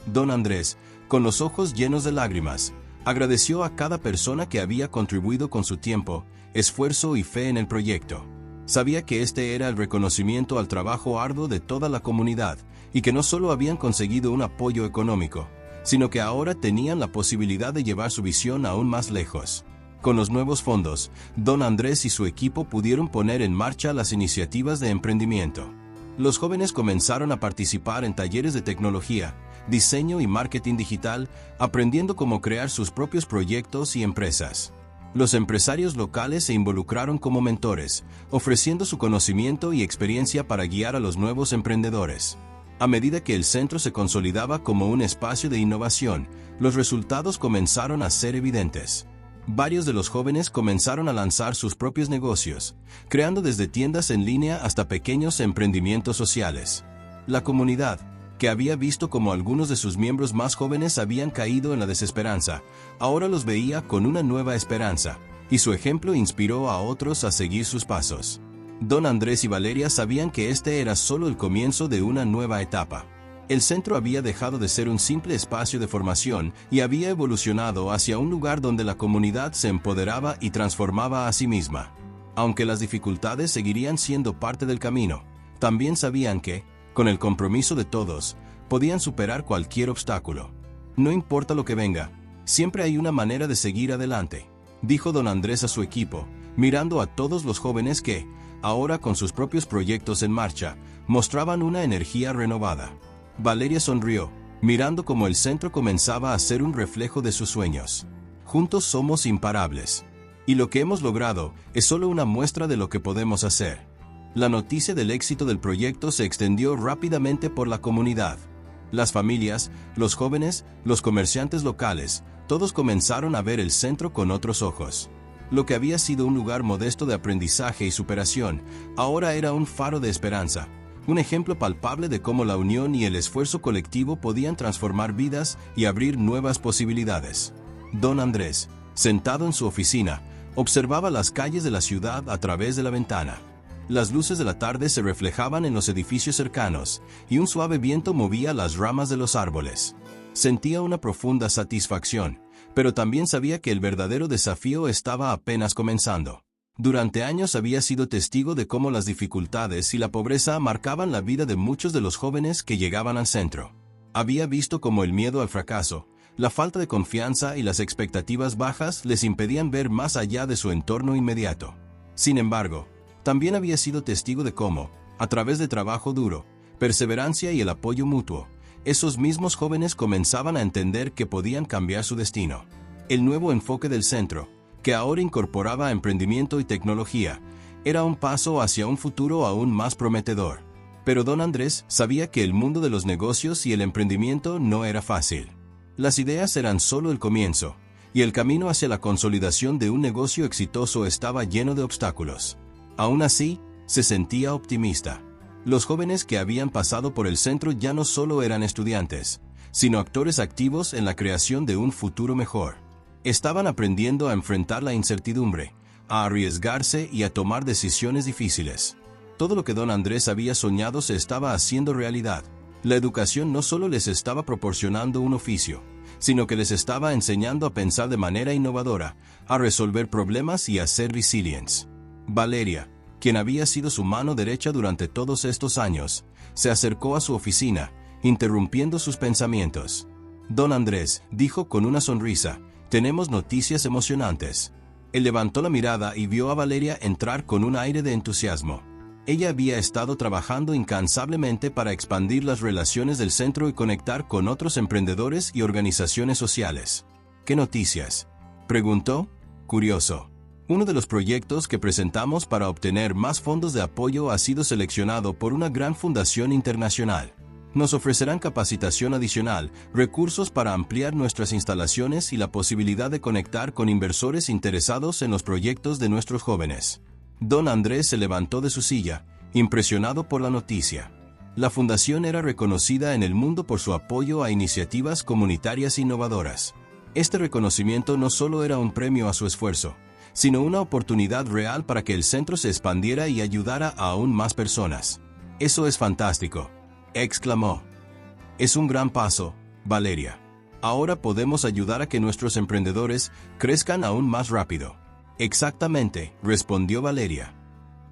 Don Andrés, con los ojos llenos de lágrimas, agradeció a cada persona que había contribuido con su tiempo, esfuerzo y fe en el proyecto. Sabía que este era el reconocimiento al trabajo arduo de toda la comunidad y que no solo habían conseguido un apoyo económico, sino que ahora tenían la posibilidad de llevar su visión aún más lejos. Con los nuevos fondos, don Andrés y su equipo pudieron poner en marcha las iniciativas de emprendimiento. Los jóvenes comenzaron a participar en talleres de tecnología, diseño y marketing digital, aprendiendo cómo crear sus propios proyectos y empresas. Los empresarios locales se involucraron como mentores, ofreciendo su conocimiento y experiencia para guiar a los nuevos emprendedores. A medida que el centro se consolidaba como un espacio de innovación, los resultados comenzaron a ser evidentes. Varios de los jóvenes comenzaron a lanzar sus propios negocios, creando desde tiendas en línea hasta pequeños emprendimientos sociales. La comunidad, que había visto como algunos de sus miembros más jóvenes habían caído en la desesperanza, ahora los veía con una nueva esperanza, y su ejemplo inspiró a otros a seguir sus pasos. Don Andrés y Valeria sabían que este era solo el comienzo de una nueva etapa. El centro había dejado de ser un simple espacio de formación y había evolucionado hacia un lugar donde la comunidad se empoderaba y transformaba a sí misma. Aunque las dificultades seguirían siendo parte del camino, también sabían que, con el compromiso de todos, podían superar cualquier obstáculo. No importa lo que venga, siempre hay una manera de seguir adelante, dijo don Andrés a su equipo, mirando a todos los jóvenes que, ahora con sus propios proyectos en marcha, mostraban una energía renovada. Valeria sonrió, mirando cómo el centro comenzaba a ser un reflejo de sus sueños. Juntos somos imparables. Y lo que hemos logrado es solo una muestra de lo que podemos hacer. La noticia del éxito del proyecto se extendió rápidamente por la comunidad. Las familias, los jóvenes, los comerciantes locales, todos comenzaron a ver el centro con otros ojos. Lo que había sido un lugar modesto de aprendizaje y superación, ahora era un faro de esperanza. Un ejemplo palpable de cómo la unión y el esfuerzo colectivo podían transformar vidas y abrir nuevas posibilidades. Don Andrés, sentado en su oficina, observaba las calles de la ciudad a través de la ventana. Las luces de la tarde se reflejaban en los edificios cercanos, y un suave viento movía las ramas de los árboles. Sentía una profunda satisfacción, pero también sabía que el verdadero desafío estaba apenas comenzando. Durante años había sido testigo de cómo las dificultades y la pobreza marcaban la vida de muchos de los jóvenes que llegaban al centro. Había visto cómo el miedo al fracaso, la falta de confianza y las expectativas bajas les impedían ver más allá de su entorno inmediato. Sin embargo, también había sido testigo de cómo, a través de trabajo duro, perseverancia y el apoyo mutuo, esos mismos jóvenes comenzaban a entender que podían cambiar su destino. El nuevo enfoque del centro, que ahora incorporaba emprendimiento y tecnología, era un paso hacia un futuro aún más prometedor. Pero don Andrés sabía que el mundo de los negocios y el emprendimiento no era fácil. Las ideas eran solo el comienzo, y el camino hacia la consolidación de un negocio exitoso estaba lleno de obstáculos. Aún así, se sentía optimista. Los jóvenes que habían pasado por el centro ya no solo eran estudiantes, sino actores activos en la creación de un futuro mejor. Estaban aprendiendo a enfrentar la incertidumbre, a arriesgarse y a tomar decisiones difíciles. Todo lo que don Andrés había soñado se estaba haciendo realidad. La educación no solo les estaba proporcionando un oficio, sino que les estaba enseñando a pensar de manera innovadora, a resolver problemas y a ser resilientes. Valeria, quien había sido su mano derecha durante todos estos años, se acercó a su oficina, interrumpiendo sus pensamientos. Don Andrés, dijo con una sonrisa, tenemos noticias emocionantes. Él levantó la mirada y vio a Valeria entrar con un aire de entusiasmo. Ella había estado trabajando incansablemente para expandir las relaciones del centro y conectar con otros emprendedores y organizaciones sociales. ¿Qué noticias?, preguntó, curioso. Uno de los proyectos que presentamos para obtener más fondos de apoyo ha sido seleccionado por una gran fundación internacional. Nos ofrecerán capacitación adicional, recursos para ampliar nuestras instalaciones y la posibilidad de conectar con inversores interesados en los proyectos de nuestros jóvenes. Don Andrés se levantó de su silla, impresionado por la noticia. La fundación era reconocida en el mundo por su apoyo a iniciativas comunitarias innovadoras. Este reconocimiento no solo era un premio a su esfuerzo, sino una oportunidad real para que el centro se expandiera y ayudara a aún más personas. «Eso es fantástico», exclamó. «Es un gran paso, Valeria. Ahora podemos ayudar a que nuestros emprendedores crezcan aún más rápido». «Exactamente», respondió Valeria.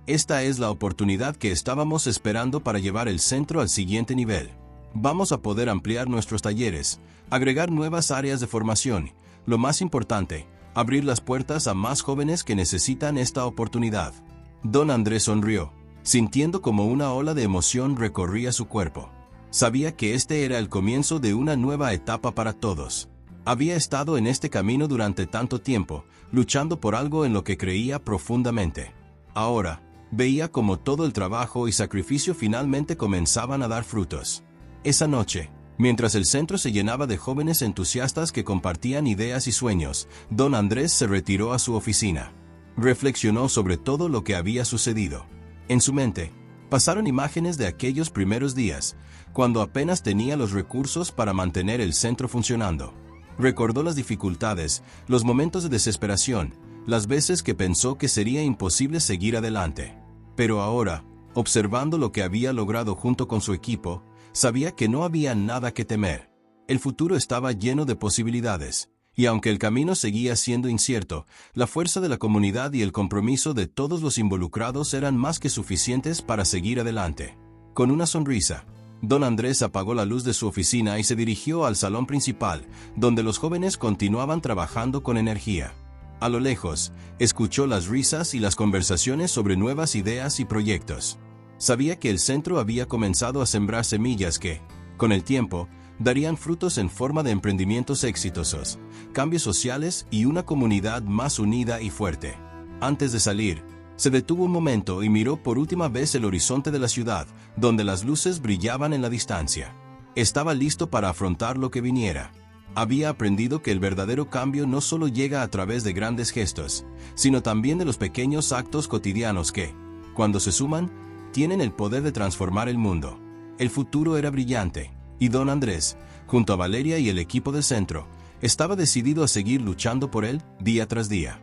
«Esta es la oportunidad que estábamos esperando para llevar el centro al siguiente nivel. Vamos a poder ampliar nuestros talleres, agregar nuevas áreas de formación, lo más importante, abrir las puertas a más jóvenes que necesitan esta oportunidad». Don Andrés sonrió, sintiendo como una ola de emoción recorría su cuerpo. Sabía que este era el comienzo de una nueva etapa para todos. Había estado en este camino durante tanto tiempo, luchando por algo en lo que creía profundamente. Ahora, veía como todo el trabajo y sacrificio finalmente comenzaban a dar frutos. Esa noche, mientras el centro se llenaba de jóvenes entusiastas que compartían ideas y sueños, don Andrés se retiró a su oficina. Reflexionó sobre todo lo que había sucedido. En su mente, pasaron imágenes de aquellos primeros días, cuando apenas tenía los recursos para mantener el centro funcionando. Recordó las dificultades, los momentos de desesperación, las veces que pensó que sería imposible seguir adelante. Pero ahora, observando lo que había logrado junto con su equipo, sabía que no había nada que temer. El futuro estaba lleno de posibilidades, y aunque el camino seguía siendo incierto, la fuerza de la comunidad y el compromiso de todos los involucrados eran más que suficientes para seguir adelante. Con una sonrisa, don Andrés apagó la luz de su oficina y se dirigió al salón principal, donde los jóvenes continuaban trabajando con energía. A lo lejos, escuchó las risas y las conversaciones sobre nuevas ideas y proyectos. Sabía que el centro había comenzado a sembrar semillas que, con el tiempo, darían frutos en forma de emprendimientos exitosos, cambios sociales y una comunidad más unida y fuerte. Antes de salir, se detuvo un momento y miró por última vez el horizonte de la ciudad, donde las luces brillaban en la distancia. Estaba listo para afrontar lo que viniera. Había aprendido que el verdadero cambio no solo llega a través de grandes gestos, sino también de los pequeños actos cotidianos que, cuando se suman, tienen el poder de transformar el mundo. El futuro era brillante, y don Andrés, junto a Valeria y el equipo del centro, estaba decidido a seguir luchando por él día tras día.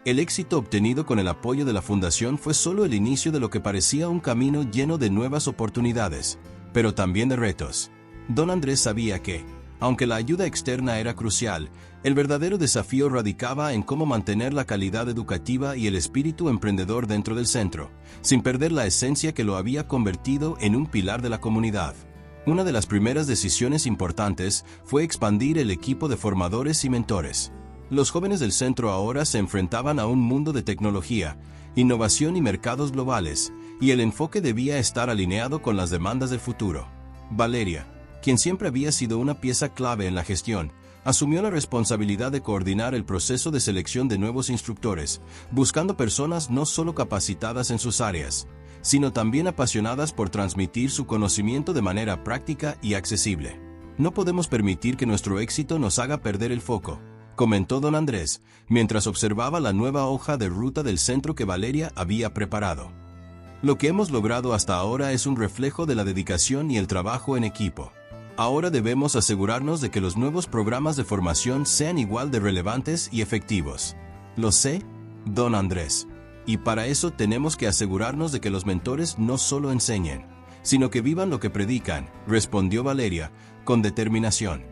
El éxito obtenido con el apoyo de la fundación fue solo el inicio de lo que parecía un camino lleno de nuevas oportunidades, pero también de retos. Don Andrés sabía que, Aunque la ayuda externa era crucial, el verdadero desafío radicaba en cómo mantener la calidad educativa y el espíritu emprendedor dentro del centro, sin perder la esencia que lo había convertido en un pilar de la comunidad. Una de las primeras decisiones importantes fue expandir el equipo de formadores y mentores. Los jóvenes del centro ahora se enfrentaban a un mundo de tecnología, innovación y mercados globales, y el enfoque debía estar alineado con las demandas del futuro. Valeria, quien siempre había sido una pieza clave en la gestión, asumió la responsabilidad de coordinar el proceso de selección de nuevos instructores, buscando personas no solo capacitadas en sus áreas, sino también apasionadas por transmitir su conocimiento de manera práctica y accesible. No podemos permitir que nuestro éxito nos haga perder el foco, comentó don Andrés, mientras observaba la nueva hoja de ruta del centro que Valeria había preparado. Lo que hemos logrado hasta ahora es un reflejo de la dedicación y el trabajo en equipo. Ahora debemos asegurarnos de que los nuevos programas de formación sean igual de relevantes y efectivos. Lo sé, don Andrés. Y para eso tenemos que asegurarnos de que los mentores no solo enseñen, sino que vivan lo que predican, respondió Valeria, con determinación.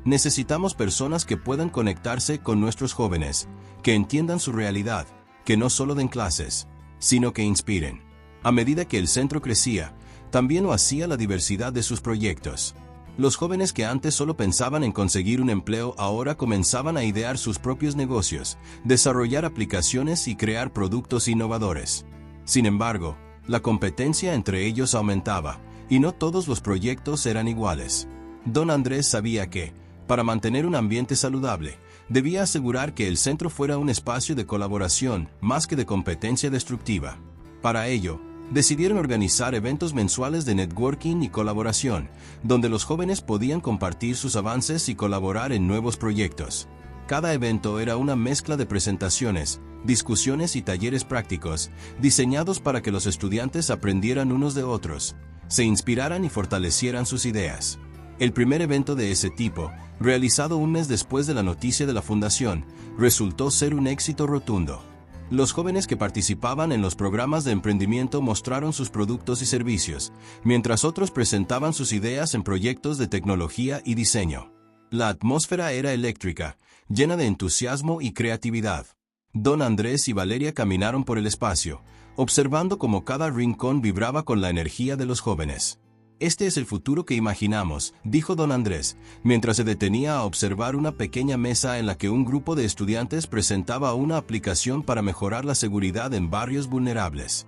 Necesitamos personas que puedan conectarse con nuestros jóvenes, que entiendan su realidad, que no solo den clases, sino que inspiren. A medida que el centro crecía, también lo hacía la diversidad de sus proyectos. Los jóvenes que antes solo pensaban en conseguir un empleo ahora comenzaban a idear sus propios negocios, desarrollar aplicaciones y crear productos innovadores. Sin embargo, la competencia entre ellos aumentaba, y no todos los proyectos eran iguales. Don Andrés sabía que, para mantener un ambiente saludable, debía asegurar que el centro fuera un espacio de colaboración más que de competencia destructiva. Para ello, decidieron organizar eventos mensuales de networking y colaboración, donde los jóvenes podían compartir sus avances y colaborar en nuevos proyectos. Cada evento era una mezcla de presentaciones, discusiones y talleres prácticos, diseñados para que los estudiantes aprendieran unos de otros, se inspiraran y fortalecieran sus ideas. El primer evento de ese tipo, realizado un mes después de la noticia de la fundación, resultó ser un éxito rotundo. Los jóvenes que participaban en los programas de emprendimiento mostraron sus productos y servicios, mientras otros presentaban sus ideas en proyectos de tecnología y diseño. La atmósfera era eléctrica, llena de entusiasmo y creatividad. Don Andrés y Valeria caminaron por el espacio, observando cómo cada rincón vibraba con la energía de los jóvenes. Este es el futuro que imaginamos, dijo don Andrés, mientras se detenía a observar una pequeña mesa en la que un grupo de estudiantes presentaba una aplicación para mejorar la seguridad en barrios vulnerables.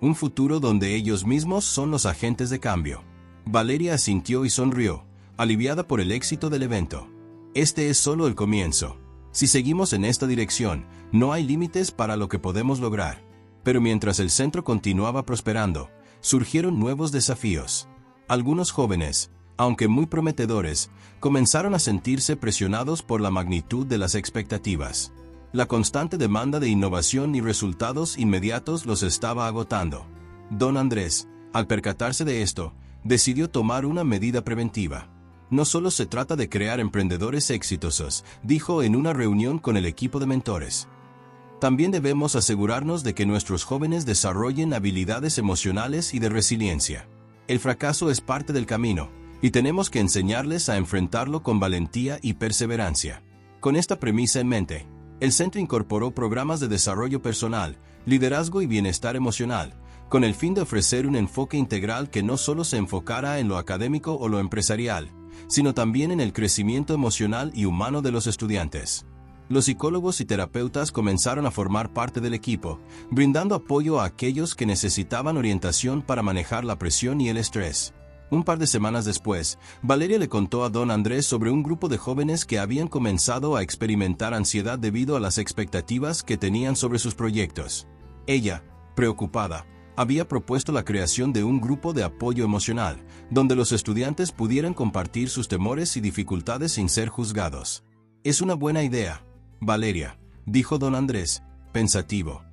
Un futuro donde ellos mismos son los agentes de cambio. Valeria asintió y sonrió, aliviada por el éxito del evento. Este es solo el comienzo. Si seguimos en esta dirección, no hay límites para lo que podemos lograr. Pero mientras el centro continuaba prosperando, surgieron nuevos desafíos. Algunos jóvenes, aunque muy prometedores, comenzaron a sentirse presionados por la magnitud de las expectativas. La constante demanda de innovación y resultados inmediatos los estaba agotando. Don Andrés, al percatarse de esto, decidió tomar una medida preventiva. No solo se trata de crear emprendedores exitosos, dijo en una reunión con el equipo de mentores. También debemos asegurarnos de que nuestros jóvenes desarrollen habilidades emocionales y de resiliencia. El fracaso es parte del camino, y tenemos que enseñarles a enfrentarlo con valentía y perseverancia. Con esta premisa en mente, el centro incorporó programas de desarrollo personal, liderazgo y bienestar emocional, con el fin de ofrecer un enfoque integral que no solo se enfocara en lo académico o lo empresarial, sino también en el crecimiento emocional y humano de los estudiantes. Los psicólogos y terapeutas comenzaron a formar parte del equipo, brindando apoyo a aquellos que necesitaban orientación para manejar la presión y el estrés. Un par de semanas después, Valeria le contó a don Andrés sobre un grupo de jóvenes que habían comenzado a experimentar ansiedad debido a las expectativas que tenían sobre sus proyectos. Ella, preocupada, había propuesto la creación de un grupo de apoyo emocional, donde los estudiantes pudieran compartir sus temores y dificultades sin ser juzgados. Es una buena idea, Valeria, dijo don Andrés, pensativo.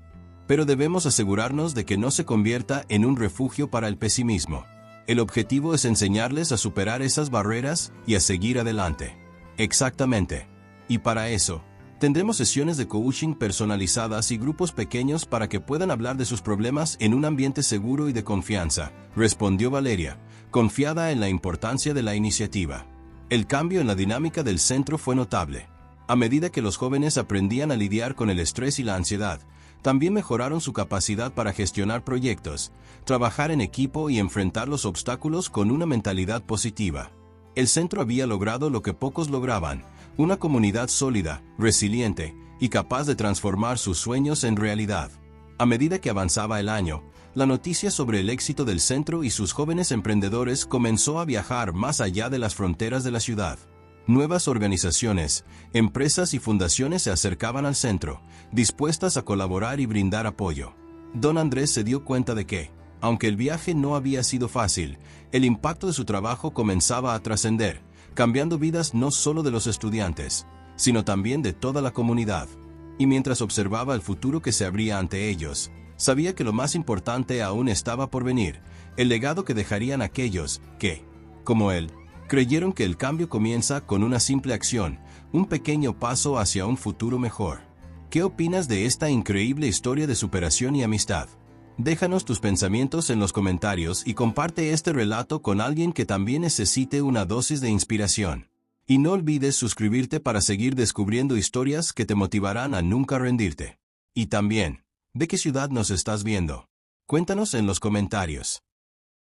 Pero debemos asegurarnos de que no se convierta en un refugio para el pesimismo. El objetivo es enseñarles a superar esas barreras y a seguir adelante. Exactamente. Y para eso, tendremos sesiones de coaching personalizadas y grupos pequeños para que puedan hablar de sus problemas en un ambiente seguro y de confianza, respondió Valeria, confiada en la importancia de la iniciativa. El cambio en la dinámica del centro fue notable. A medida que los jóvenes aprendían a lidiar con el estrés y la ansiedad, también mejoraron su capacidad para gestionar proyectos, trabajar en equipo y enfrentar los obstáculos con una mentalidad positiva. El centro había logrado lo que pocos lograban, una comunidad sólida, resiliente y capaz de transformar sus sueños en realidad. A medida que avanzaba el año, la noticia sobre el éxito del centro y sus jóvenes emprendedores comenzó a viajar más allá de las fronteras de la ciudad. Nuevas organizaciones, empresas y fundaciones se acercaban al centro, dispuestas a colaborar y brindar apoyo. Don Andrés se dio cuenta de que, aunque el viaje no había sido fácil, el impacto de su trabajo comenzaba a trascender, cambiando vidas no solo de los estudiantes, sino también de toda la comunidad. Y mientras observaba el futuro que se abría ante ellos, sabía que lo más importante aún estaba por venir, el legado que dejarían aquellos que, como él, creyeron que el cambio comienza con una simple acción, un pequeño paso hacia un futuro mejor. ¿Qué opinas de esta increíble historia de superación y amistad? Déjanos tus pensamientos en los comentarios y comparte este relato con alguien que también necesite una dosis de inspiración. Y no olvides suscribirte para seguir descubriendo historias que te motivarán a nunca rendirte. Y también, ¿de qué ciudad nos estás viendo? Cuéntanos en los comentarios.